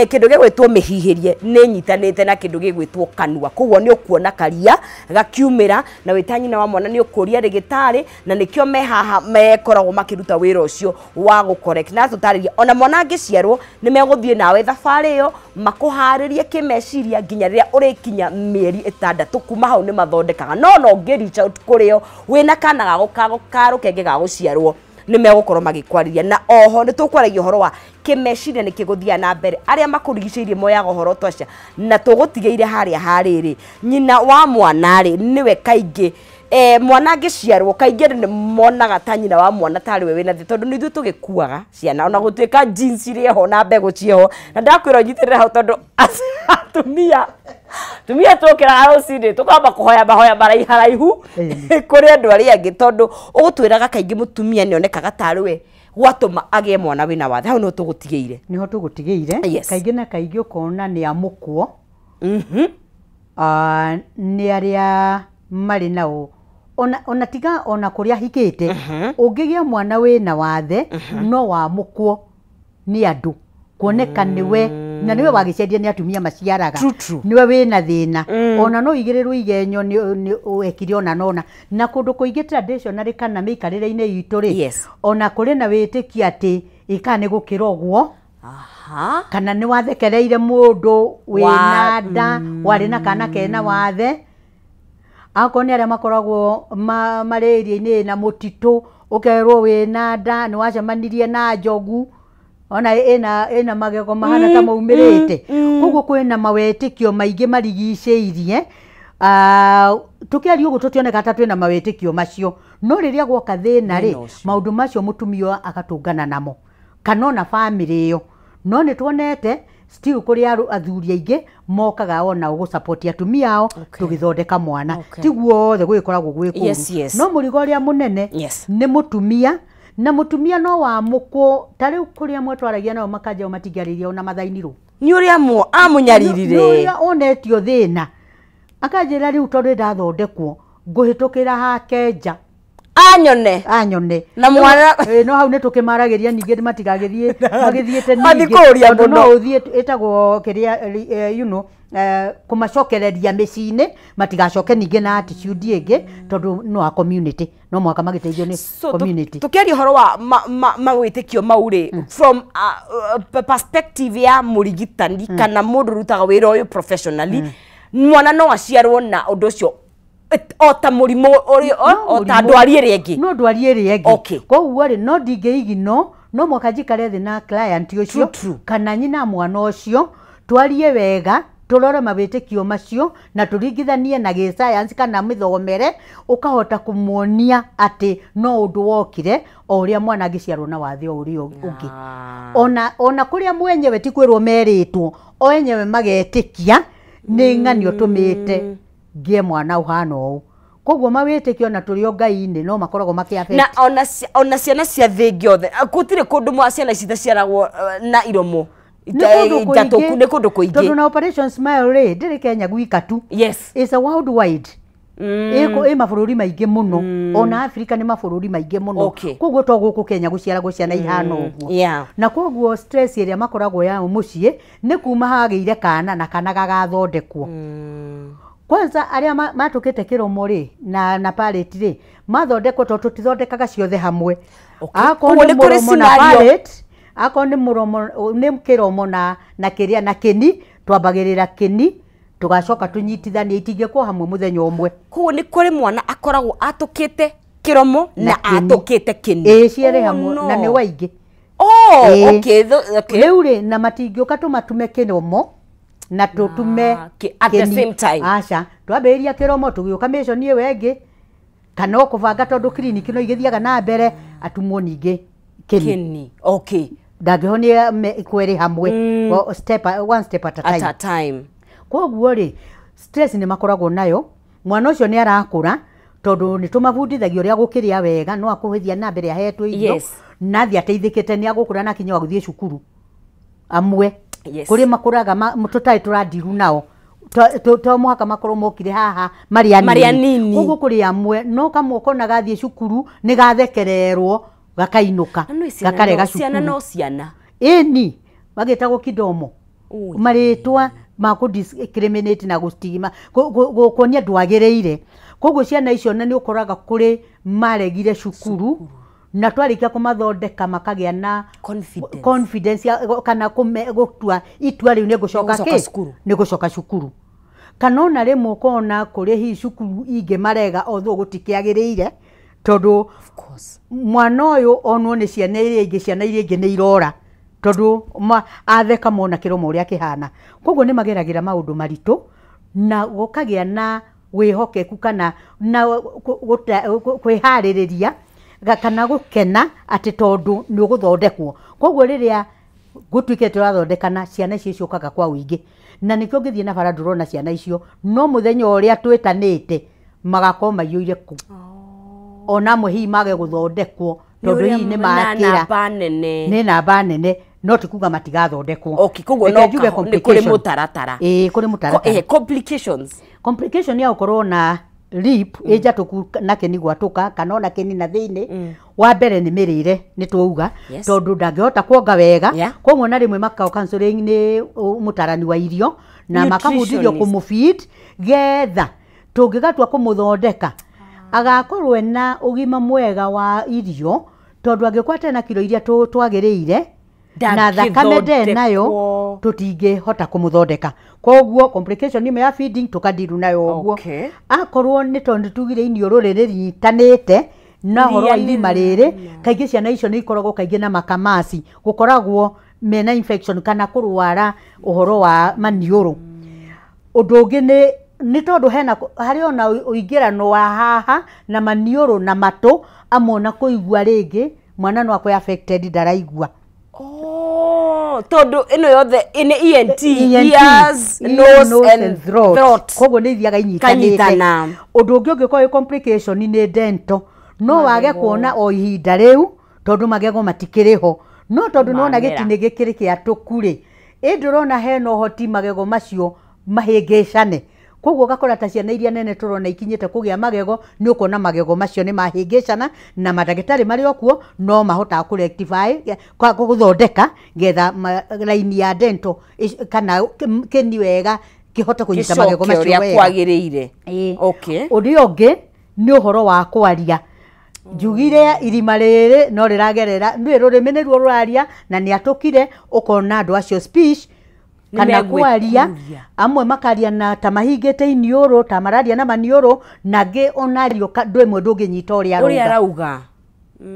kindu gigwitwo mihihirie ni nyitanite na kindu gigwitwo kanua koguo ni ukuona karia gakiumira na wetanyina wa mwana ni ukuria rigitari na nikio me haha mekoragwo makiruta wira ucio wa gukorek na tutariria ona mwana angiciarwo ni meguthie nawe thabari yo makuharirie kimeciria nginya riria urikinya mieri 6 kuma hau ni mathondekaga no ngiricha kurio wina kana gago kenge ga guciarwo ni megukorwo magikwariria na oho ni tukwaragia horo wa kimeciria ni kiguthia na mbere aria makurigiceirie moya horo twacia na tugutigeire haria hariri nyina wa mwana ri niwe kaingi mwana angiciarwo kaingi ni monaga tanyina wa mwana tari we wina thi tondu ni ithu tugikuaga ciana ona gutuika jeans ri ho na mbegu cieho na ndakwira nyitirira hau tondu tumia tukira arocinde tukamba kuhoya mahoya maraiharaihu kuri andu aria angi tondu ugutwiraga kaingi mutumia ni onekaga tari we gwatuma agie mwana wina wathe hau no tugutigeire niho tugutigeire kaingi na kaingi ukona ni amukwo ni aria mari nao ona tiga ona kuria hikite ungigia mwana wina wathe no wa mukwo ni andu kuoneka niwe na niwe wagicendia ni atumia maciaraga niwe wina thina ona no igirirwo igenyo ni wekire ona nona na kundu kuingi traditional kana mikarire-ini itu ri ona kuri na witikia ati ikane gukirogwo kana ni wathekereire mundu wina nda wari na kana kena wathe akoni aria makoragwo malaria-ini na mutitu ukerwo wina nda ni wacemanirie na njogu ona ena magego mahana ta maumirite koguo kwina mawetikio maingi marigiceirie tukiaria uguo tutioneka ta twina mawetikio macio no riria gwoka thina ri maundu macio mutumio agatungana namo kana ona family iyo no ni tuonete still kuri athuri aingi mokaga ona ugu support atumia ao tugithondeka mwana tiguo othe gwikoragwo gwikuru no murigo ria munene ni mutumia na mutumia no wa muko tari kuria mwetwaragia nao makaja matigariria ona mathainiru ni uria amunyaririre no uria onetio thina akajira riu tondu ndathondekwo nguhitukira hakenja anyone na mwana no hau netukimaragiria ningi matigagithie magithiete ningi no uthie etagwo kiria kumacokereria micine matigacoke ningi na attitude ingi tondu no a community no mwaka magiteithio ni community tukiaria horo wa magwitikio mauri from perspective ya murigitani kana mundu rutaga wira uyu professionally mwana no aciarwo na undu ucio ota murimo ota ndwari iri ingi no ndwari iri ingi koguo ri no ndingeigino no mwaka njikare thi na client ucio kana nyina mwana ucio twarie wega turore mawitikio macio na turingithanie na gi science kana mithomere ukahota kumuonia ati no undu wokire o uria mwana angiciarwo na wathe o uria ungi ona kuria mwenyewe ti kwirwo meritwo o enyewe magetikia ni ng'ani tumite ngie mwana uhana ou koguo mawitikio na turio ngai-ini no makoragwo makiaffect na ona ciana cia thingi othe gutire kundu mwa ciana cita ciaragwo na iromo itatoku ne kundu kuingi tondu na operation smile ri ndiri Kenya gwika tu is a worldwide iko mabũrũri maingĩ muno ona Africa ni mabũrũri maingĩ muno koguo to guku Kenya guciaragwo ciana ihana uguo na koguo stress iria makoragwo ya muciĩ ni kuma hagĩire kana na kana gagathondekwo kwanza aria matukite kiromo ri na palette ri mathondekwo to tutithondekaga ciothe hamwe koguo ni kuri scenario ako ni muromo ni kiromo na kiria na keni twambagirira keni tugacoka tunyitithanie itingekuo hamwe muthenya umwe ko ni kuri mwana akoragwo atukite kiromo na atukite kini ciere hamwe na ni waingi okay riu ri na matingioka tumatume kiromo na tutume at the same time aca twambĩrĩria kĩromo tũgĩũka mission ĩyo ĩngĩ kana kũbanga tondũ clinic no igĩthiaga na mbere atumwo ningĩ kĩni okay ndangĩhonia kwĩrĩ hamwe one step at a time koguo rĩ stress nĩ makoragwo nayo mwana ũcio nĩ arakũra tondũ nĩ tũmabundithagio ũrĩa gũkĩrĩa wega no akũhĩthia na mbere ahetwo indo na thi ateithĩkĩte nĩ agũkũra na kinya wa gũthiĩ cukuru amwe kuri makuraga tũtarĩ tũrandiru nao to muhaka makorwo mokire haha maria nini koguo kuri amwe no kamwoko na gathie cukuru ni gathekererwo gakainuka gakarega cukuru ciana no ciana eni magitagwo kidomo maritwa maku discriminate na gustigma kuonia ndwagereire koguo ciana icio na ni ukoraga kuri maregire cukuru na twarikia kumathondeka makagia na confidence kana gutua itua riu ni gucoka cukuru kana ona rimwe kona kuri hi cukuru inge marega otho gutikiagirire tondu of course mwana uyu onwo ni ciana iria inge ni irora tondu atheka mona kiromo uria kihana koguo ni mageragira maundu maritu na gukagia na wihokeku kana na kwihaririria kana gukena ati tondu ni uguthondekwo koguo riria gutuike turathondekana ciana icio ciokaga kwa wingi na nikio ngithie na bara ndurona ciana icio no muthenya uria twitanite magakorwo maiyuire ku ona mwe hi mage guthondekwo tondu hi ni makira ni namba nene no tikuga matigathondekwo okay koguo no kuri mutaratara kuri mutaratara complication ya ukorwo na lip ejatuku na keni gwatuka kana ona keni na thiini wa mbere ni mirire ni twauga tondu ndangihota kuonga wega koguo na rimwe makao counseling ni mutarani wa irio na makabundithio kumufeed getha tungigatua kumuthondeka agakorwo na ugima mwega wa irio tondu angikwata na kilo iria twagiriire na thakame de nayo tutingihota kumuthondeka koguo complication ime ya feeding tukadiru nayo oguo akorwo ni tondu tugire inio rurire ritanite na horo irima riri kaingi ciana icio ni ikoragwo kaingi na makamasi gukoragwo mena infection kana kurwara uhoro wa maniuru undu ungi ni tondu hena hari ona uingirano wa haha na maniuru na matu amona kuigua ringi mwana no akwa affected ndaraigua tondu ino yothe ine ENT ears nose and throat koguo ni ithiaga inyitanite undu ungi ungikora complication ni dental no wage kuona o ihinda riu tondu magego matikiriho no tondu nona gitine gikiri kia tukuri indurona heno hoti magego macio mahingicane koguo gakora ta ciana iria nene turona ikinyite kugia magego ni ukona magego macio ni mahingicana na madagitari mari okuo no mahota ku rectify kwa guthondeka getha line ya dental kana keni wega kihota kunyita magego macio wega kwagiriire okay udio ungi ni uhoro wa kwaria njugire irima riri no riragerera ndwi rurimi ni ruo ruraria na ni atukire ukona andu acio speech kana kwaria amwe makaria na tamahingite inioro tamararia na manioro nage onario ndwemwe ndunginyita uria arauga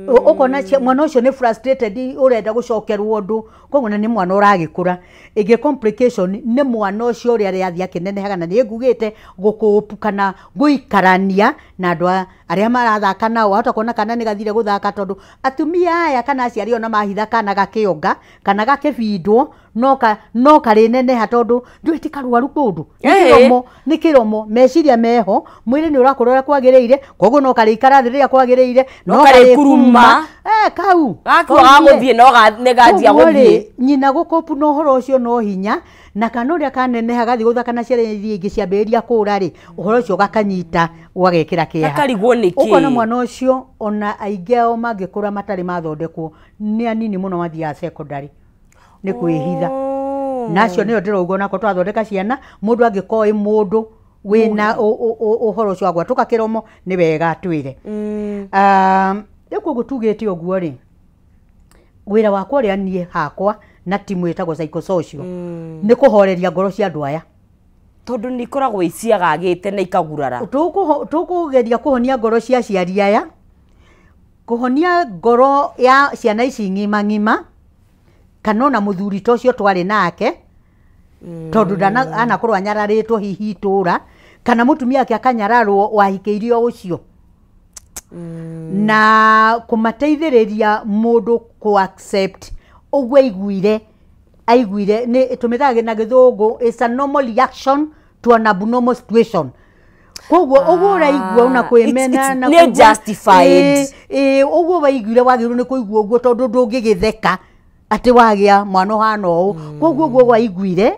ukona mwana ucio ni frustrated urenda gucokerwo ndu koguo ni mwana uragikura ige complication ni mwana ucio uria riathia kinenehaga na ni ngugite gukupu kana guikarania na andu aria marathaka nao hata kuona kana ni gathire guthaka tondu atumia aya kana aciari ona mahitha kana gakionga kana gakibindwo no kari neneha tondu ndwiti karuaru kundu ni kiromo meciria meho mwiri ni urakurora kwagiriire koguo no kari ikara thiria kwagiriire no kari kuruma kau gaguthie no neganjia guthie nyina gukopu no horo ucio no hinya na kana uria kaneneha gathi guthaka na ciana iria ingi ciambiria kura ri uhoro ucio gakanyita ugagekira kiha gakarigwo niki ukona mwana ucio ona aingeo mangikura matari mathondekwo ni anini muno mathia secondary ni kwihitha nacio niyo ndirauga nako twathondeka ciana mundu angikoi mundu wina uhoro ucio agwatuka kiromo ni wega twire eko gutugite oguo ri wira wakwa ria nie hakwa na timu etagwo psychosocial ni kuhoreria ngoro cia andu aya tondu ni koragwo iciagagite na ikagurara tukugeria kuhonia ngoro cia ciari aya kuhonia ngoro ya ciana ici ng'ima kana na muthuri tocio twari nake tondu anakorwo anyararitwo hihi itura kana mutumia yake akanyararwo wahikeirio ucio na kumateithiriria mundu ku accept ogwe aiguire ni tumithaga na githungu is a normal reaction to an abnormal situation koguo ogwo raigua una kwimena na ni justified ogwo waiguire wagirwo ni kuigua ogwo tondu ndungigitheka ati wagia mwana hana o koguo ogwo waiguire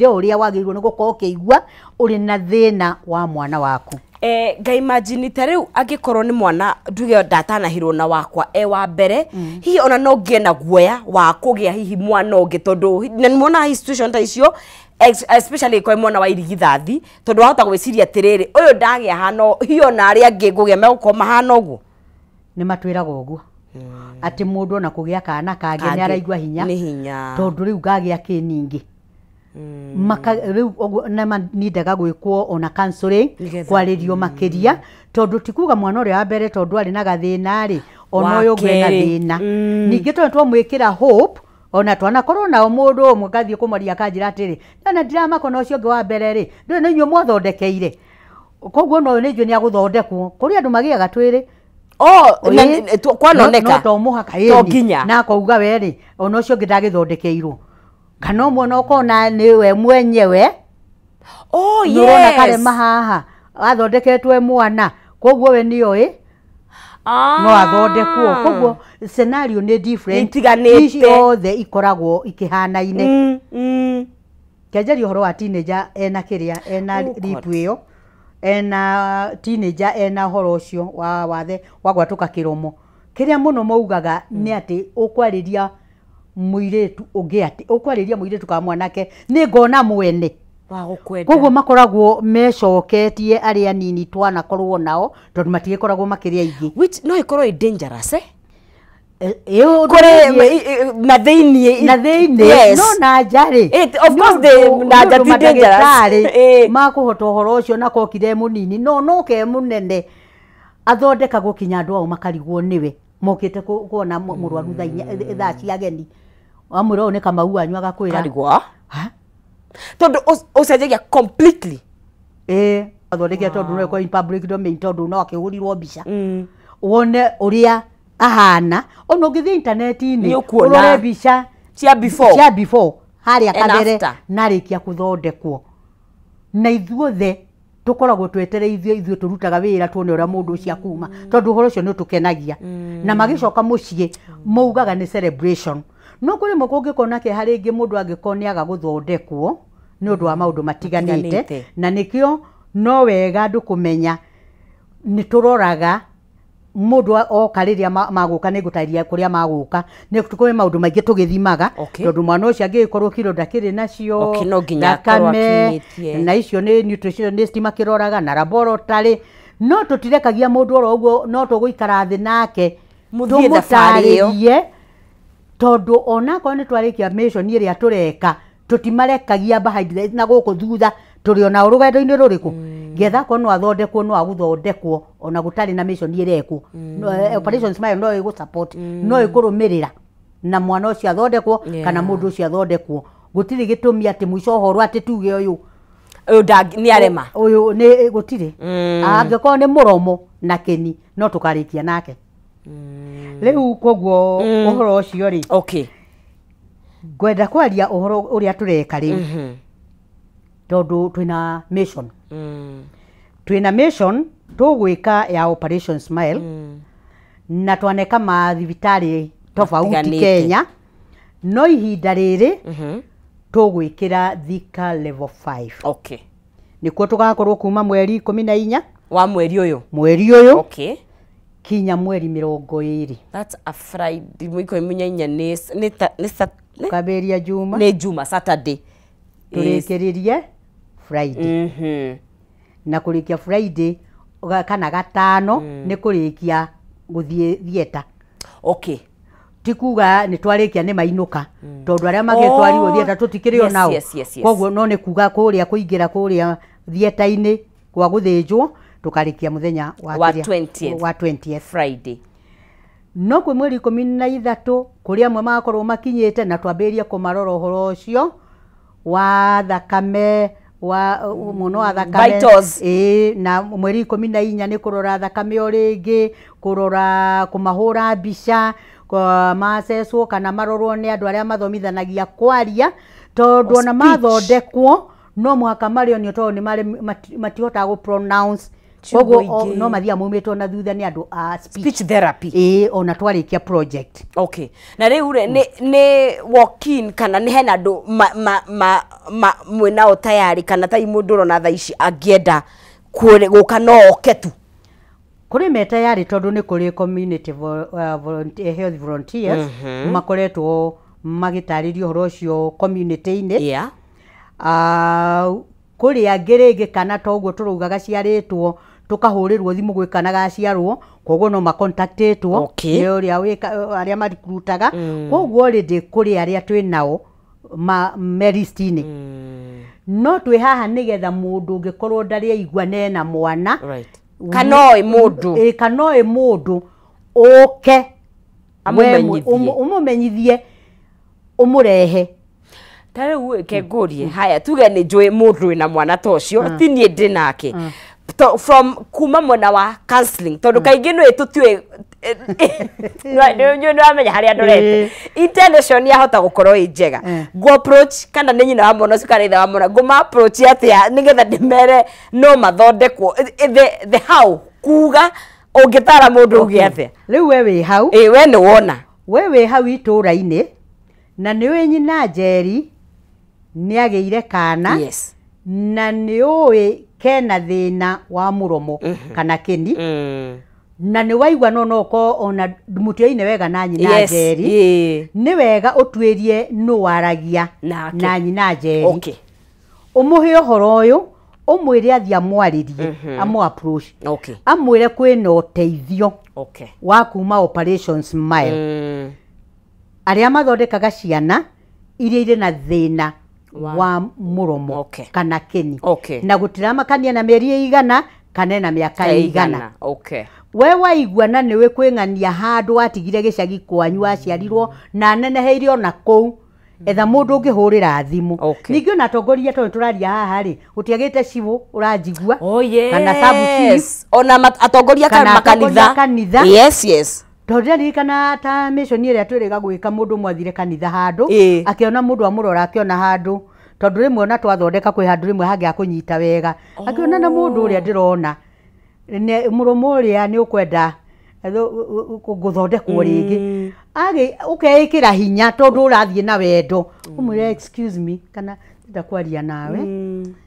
uria wagirwo ni gukorwo kigua uri na thina wa mwana waku ga imagine tariu agikorwo ni mwana nduge ndatanahirwo na wakwa wa mbere hihi ona no ngie na guoya wa kugia hihi mwana ungi tondu na nimona hi situation ta icio especially kwa mwana wa irigithathi tondu wahota gwiciria tiriri uyu ndagia hano hiyo na aria angi ngugia megukoma hana uguo ni matwiraga uguo ati mundu na kugia kana kangi ni araigua hinya tondu riu ngagia kiningi riu na nindaga gwikwo ona counseling kwaririo makiria tondu tikuga mwana uri wa mbere tondu ari na gathina ri ona uyu ngena thina ningi tondu twamwikira hope ona twana korwo na mundu umwe gathie kumaria kanjira atiri na ndirama kona ucio ngi wa mbere ri ndu ni nyu mwathondekeire koguo no ni nju ni aguthondekwo kuri andu magiaga twiri kwanoneka no to muhaka yeni na kauga we ri ona ucio ngi ndagithondekeirwo kana mwana ukona niwe mwenyewe yes nurona kale mahaha athondeketwe mwana koguo we nioi no athondekwo koguo scenario ni different icio ikoragwo ikihanaine kenjeri horo wa teenager ena kiria ena ripu iyo ena teenager ena horo ucio wa wathe wagwatuka kiromo kiria muno maugaga ni ati ukwariria muiretu ungi ati ukwariria muiretu ka mwanake ni ngona mwene wa gukwenda koguo makoragwo mecoketie aria nini twana korwo nao tondu matigekoragwo makiria ingi which no ikorwo dangerous kore na thiini yes no na jari of course they na jari dangerous makuhota horo ucio na kokire munini no ke munene athondeka gukinya andu ao makarigwo niwe mokite kuona murwaru thaa cia ageni amwira one kama uanywa kwira karigwa tondu ucenjagia completely athondeke tondu no in public domain tondu no akihurirwo mbica wone uria ahana ono ngithi internet-ini urore mbica cia before haria kabere narikia kuthondekwo na ithuothe tukoragwo twetereithio ithuĩ turutaga wĩra tuone ũrĩa mũndũ ũcio akuma tondu ũhoro ũcio nĩ tukenagia na magicoka muciĩ maugaga nĩ celebration no kuri mũkũngĩkona ke harĩ ingĩ mũndũ angĩkoniaga gũthondekwo nĩ ũndũ wa maũndũ matiganĩte na nĩkĩo no wega andũ kũmenya nĩ turoraga mundu okariria maguka ni gutairia kuria maguka ni tukoe maundu maingi tugithimaga tondu mwana ucio angikorwo kiro ndakiri nacio ndakame na icio ni nutritionist makiroraga na laboratory no tutirekagia mundu oro uguo no tuguikara thi nake tumutaririe tondu ona ko ni twarikia mission iria tureka tutimarekagia behind na guku thutha turi ona rugendo-ini ruriku getha ko no athondekwo no aguthondekwo ona gutari na mission irekwo operations mayo no igu support no ikurumirira na mwana ucio athondekwo kana mundu ucio athondekwo gutiri gitumi ati mwico horo ati tuge uyu ni arema uyu ni gutiri angeko ni muromo na keni no tukarikia nake riu koguo uhoro ucio ri gwenda kwaria uhoro uria tureka riu tondu twina mission tugwika ya Operation Smile na twaneka mathibitari tofauti Kenya no ihinda riri tugwikira Thika level 5 nikuo tugakorwo kuma mweri 14 wa mweri uyu kinya mweri 20 that's a Friday mwiko imunyanya ni kaberia juma ni juma Saturday turekeririe Friday na kurikia Friday kana gatano ni kurikia guthie theater tikuga ni twarikia ni mainuka tondu aria magetwarirwo thieta tutikirio nao koguo no ni kuga kuria kuingira kuria thieta-ini kwa guthinjwo tukarikia muthenya wa 20th Friday no kwi mweri 13 kuria amwe makorwo makinyite na twambirie kumarora uhoro ucio wa thakame wa muno wa thakame na mweri 14 ni kurora thakame o ringi kurora kumahura mbica kwa macecwo kana marorwo ni andu aria mathomithanagia kwaria tondu ona mathondekwo no mwaka mario ni tondu ni mari matihota go pronounce koguo no mathia mumitwo na thutha ni andu a speech therapy ona twarikia project okay na riu ni walk-in kana ni hena andu mwinao tayari kana tai mundu rona tha ici angienda guka no oketu kuri me tayari tondu ni kuri community health volunteers makoretwo magitaririo horo cio community-ini kuri angirege kana toguo turugaga ciaritwo tukahurirwo thimu gwikana gaciarwo koguo no macontactitwo ni uria aria marikrutaga koguo already kuri aria twinao meristini no twi haha nigetha mundu ungikorwo ndari aigua nena mwana kanoi mundu kanoi mundu oke umumenyithie umurehe tare uke ngurie haya tuge ni njui mundu ina mwana tocio tinie ndinake from kuma mwena wa counseling tondu kaingi no itutue no amenya hari andorete intention ya hota gukorwo njega go approach kana ni nyina wa mwana cikaritha wa mwana go ma approach atia nigetha ndimere no mathondekwo the how kuga ungitara mundu ugiathia riu we hau we ni wona we hau itura-ini na ni we nyina Njeri ni ageire kana na ni uwi kena thina wa muromo kana kini na ni waigwa no ko ona mutio-ine wega na nyina Njeri ni wega utwirie no waragia na nyina Njeri umuhe uhoro uyu umwire athia mwaririe amu approach amwire kwina uteithio wa kuma Operation Smile aria mathondekaga ciana iria ire na thina wa muromo kana kini na gutiramakania na mieri igana kana na miaka igana we waigua na niwe kwing'ania handu atigire gicagi kwanyu aciarirwo na neneheire ona kou etha mundu ungihurira thimu ningi ona tongoria tondu turaria haha ri utiagite cibu uranjigua kana sabu chief ona atongoria kana makanitha tondu kana ta mission iria twiriga gwika mundu mwathire kanitha handu akiona mundu amurora akiona handu tondu rimwe ona twathondeka kwi handu rimwe hangi akunyita wega akiona na mundu uria ndirona muromo uria ni ukwenda guthondekwo ringi ukeikira hinya tondu urathie na wendo umwire excuse me kana ndakwaria nawe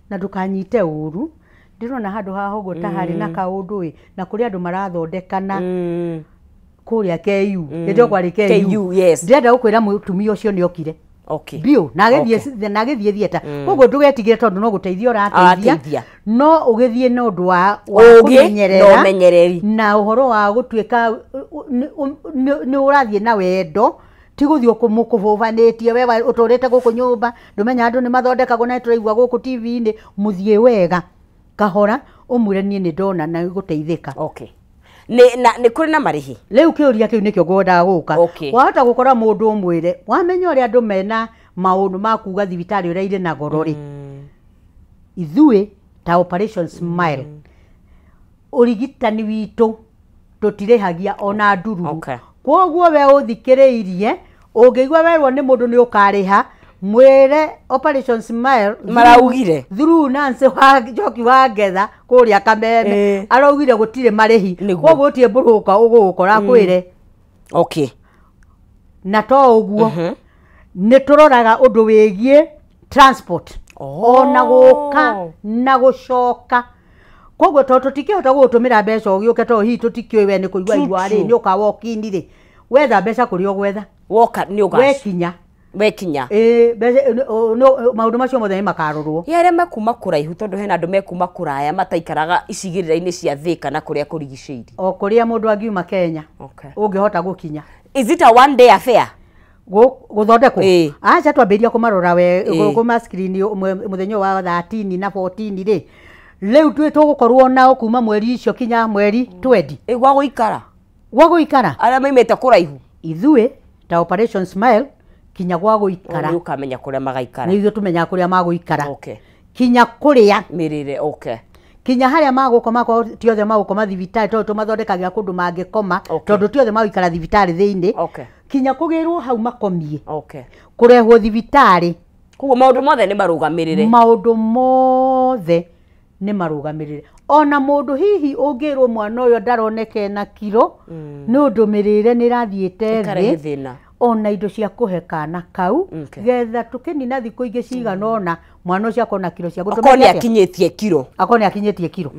na ndukanyite uru ndirona handu haho guta hari na kaundu na kuri andu marathondekana kuria KU ndio kwari KU ndenda ukwira mutumia ucio ni okire bio nagithie thieta koguo ndugetigire tondu no guteithia urateithia no ugithie no ndu wa kumenyerera na uhoro wa gutuika ni urathie na wendo tiguthio kumukuvuvanitie we uturite guku nyumba ndumenya andu ni mathondekagwo na turaigua guku TV-ini muthie wega kahora umwire nie ni ndona na guteithika ni kuri na marihi riu kiuria kiu nikio ngwenda guka wahota gukora mundu umwire wamenya uri andu mena maundu ma kuga thibitari uria ire na goro ri ithui ta Operation Smile urigitani witu tutirihagia ona nduru koguo we uthikiriirie ungeigwa werwo ni mundu ni ukariha mwire Operation Smile maraugire through Nancy wa Njoki wa Ngetha kuria Kameme araugire gutire marihi koguo tie mburuka ugukora kwire na to uguo ni turoraga undu wigie transport ona guka na gucoka koguo to tutikihota gutumira mbeca ugiuke to hi tutikio we ni kuigwa igwa ri ni uka walk in ri wetha mbeca kuri ogwetha woka ni ugash wekinya wekinya maundu macio mothe makarorwo yare makuma kuraihu tondu hena andu mekuma kuraya mataikaraga icigirira-ini cia Thika na kuria kurigiciri o kuria mundu angiuma Kenya ungihota gukinya. Is it a one day affair guthondekwo? Acha twambiria kumarora we kuma screen muthenya wa 13 na 14 ri riu tugukorwo nao kuma mweri icio kinya mweri 20 gwa guikara aria maimete kuraihu ithuĩ ta Operation Smile kinya gwa guikara ni ukamenya kuria magaikara ni ithuĩ tumenya kuria maguikara kinya kuria mirire kinya haria magukoma kwa tiothe magukoma thibitari tondu tumathondekagira kundu mangikoma tondu tiothe magikara thibitari thiini kinya kugirwo hau makomie kurehwo thibitari kuguo maundu mothe ni marugamirire ona mundu hihi ungirwo mwana uyo ndaroneke na kiro ni undu mirire ni rathiite thi ona indo cia kuhe kana kau getha tukinina thiku ingi ciganona mwana ucio akona kiro cia gutumia akoni akinyetie kiro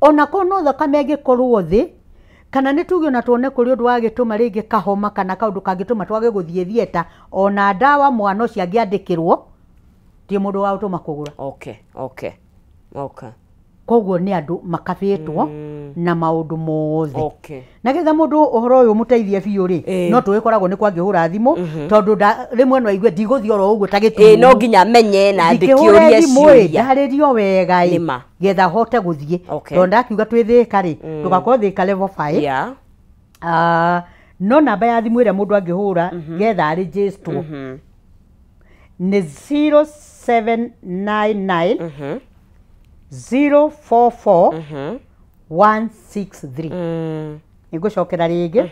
ona kono thakame ngikorwo thi kana ni tuge ona tuone kuri undu wa gituma ringi kahoma kana kaundu kangituma twage guthie thieta ona ndawa mwana ucio angiandikirwo ti mundu wa utuma kugura koguo ni andu makabitwo na maundu mothe na getha mundu uhoro uyu muteithie biu ri no tuikoragwo ni kwangihura thimu tondu rimwe no igwe ndiguthio ro uguo tagitu no nginya menye na ndikiuria ciuria ndaharirio wega getha hote guthie tondu ndakiuga twithika ri tugakorwo thika level 5 no namba ya thimu iria mundu angihura getha register ni 0799 044 163 Nigucokera ringi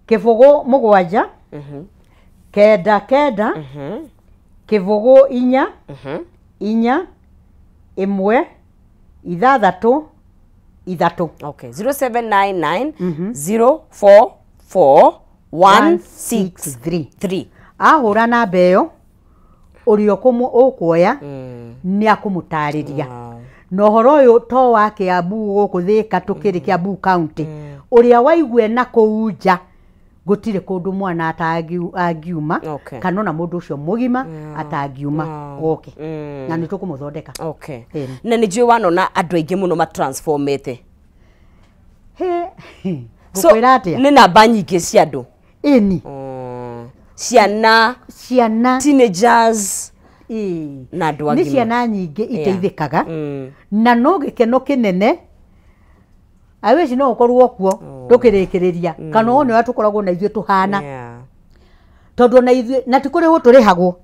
kivugu mugwanja kenda kenda kivugu inya inya imwe ithathatu ithatu 0799 044 163 ahura namba iyo urio ukuoya ni akumutariria no horo uyu to wa Kiambu guku Thika tukiri Kiambu county uria waigwe na kuunja gutire kundu mwana atangiuma kana na mundu ucio mugima atangiuma na ni tukumuthondeka na ni njui wanona andu aingi muno matransformete ni namba nyingi cia andu ciana teenagers na andu agima ni ciana nyingi iteithikaga na no gikeno kinene awici no ukorwo kuo tukirikiriria kana one wa tukoragwo na ithuĩ tuhana tondu na ithuĩ na tikuri hu turihagwo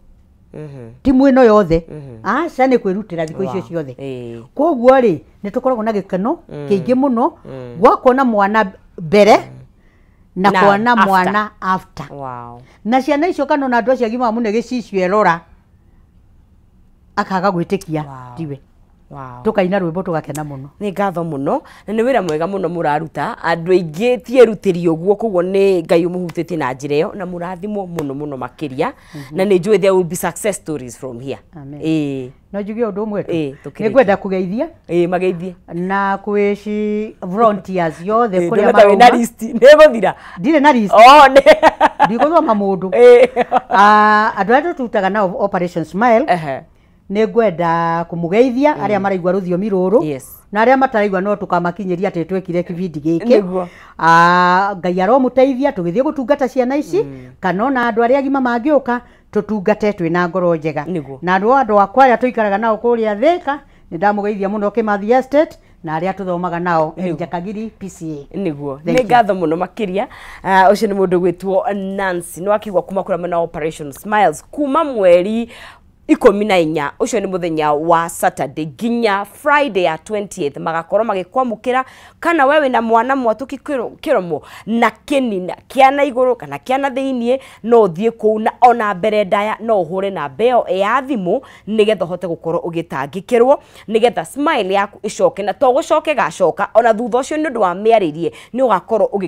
timu ino yothe aca ni kwirutira thikũ icio ciothe koguo ri ni tukoragwo na gikeno kiingi muno gwa kuona mwana mbere na kuona mwana after na ciana icio kana na andu acio agima muno gicicio erora akaga gwitikia tiwe tukaina rwimbo tugakena muno ni ngatho muno na ni wira mwega muno muraruta andu aingi tierutiri uguo koguo ni Ngai umuhutite na njira iyo na murathimo muno makiria na ni njui there will be success stories from here no njuge undu umwe ni ngwenda kugeithia mageithie na kwici volunteers yothe kuria maroma na list ni guthira ndire na list ndiguthoma mundu andu aria tututaga na Operation Smile ni ngwenda kumugeithia aria maraigwa ruthiomi ruru na aria mataraigwa no tukamakinyiria ati twekire kibindi giki Ngai aromuteithia tugithie gutungata ciana ici kana na andu aria agima mangiuka tutungate twina ngoro njega na andu akwa aria tuikaraga nao kuria Thika ni ndamugeithia muno Kimathi Estate na aria tuthomaga nao Njakagiri PCA niguo ni ngatho muno makiria ucio ni mundu gwitwo Nancy no akigwa kuma kura na Operation Smiles kuma mweri 14 ucio ni muthenya wa Saturday ginya Friday ya 20th magakorwo magikwamukira kana wewe na mwana mwatuki kiromo na kinina kiana iguru kana kiana thiinie no thie ku na ona mbere ndaya no uhure na beo ya thimu nigetha hote gukorwo ugitangikirwo nigetha smile yaku icoke na to gucoke gacoka ona thutha ucio ni undu wa miaririe ni ugakorwo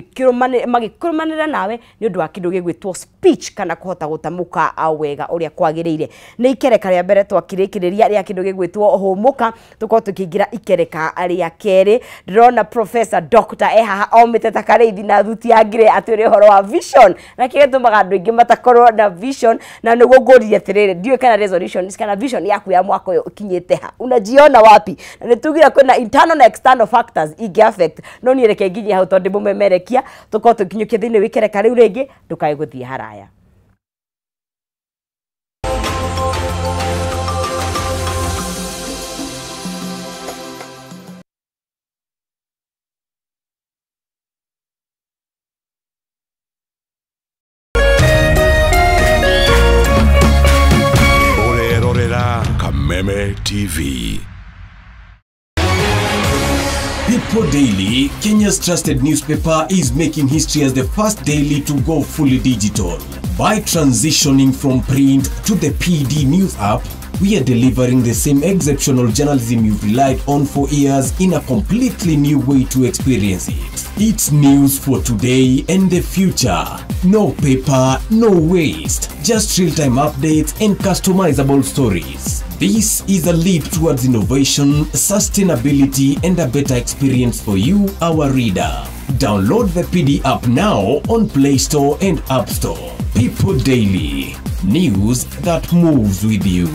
magikurumanira nawe ni undu wa kindu gigwitwo speech kana kuhota gutamuka awega uria kwagirire ni ikere ikereka rĩa mbere twakirĩkĩrĩria rĩa kĩndũ gĩgwĩtwo hũmũka tukorwo tukĩingira ikereka rĩa kerĩ ndĩrona Professor Dr. ehaha omĩte ta karĩithi na thuti ya ngire atwĩre ũhoro wa vision na kĩgĩtũmaga andũ aingĩ matakorwo na vision na nĩguo ngũririe atĩrĩrĩ ndiũĩ kana resolutions kana vision yaku ya mwaka ũyũ ũkinyĩte ha unajiona wapi na nĩtugire kwĩna internal na external factors ingĩ affect no niĩ reke nginyie hau tondũ mũmemerekia tukorwo tũkinyũkie thĩinĩ wa ikereka rĩu rĩngĩ ndũkae gũthiĩ haraya. Kameme TV. People Daily, Kenya's trusted newspaper, is making history as the first daily to go fully digital. By transitioning from print to the PD News app, we are delivering the same exceptional journalism you've relied on for years in a completely new way to experience it. It's news for today and the future. No paper, no waste. Just real-time updates and customizable stories. This is a leap towards innovation, sustainability, and a better experience for you, our reader. Download the PD app now on Play Store and App Store. People Daily. News that moves with you.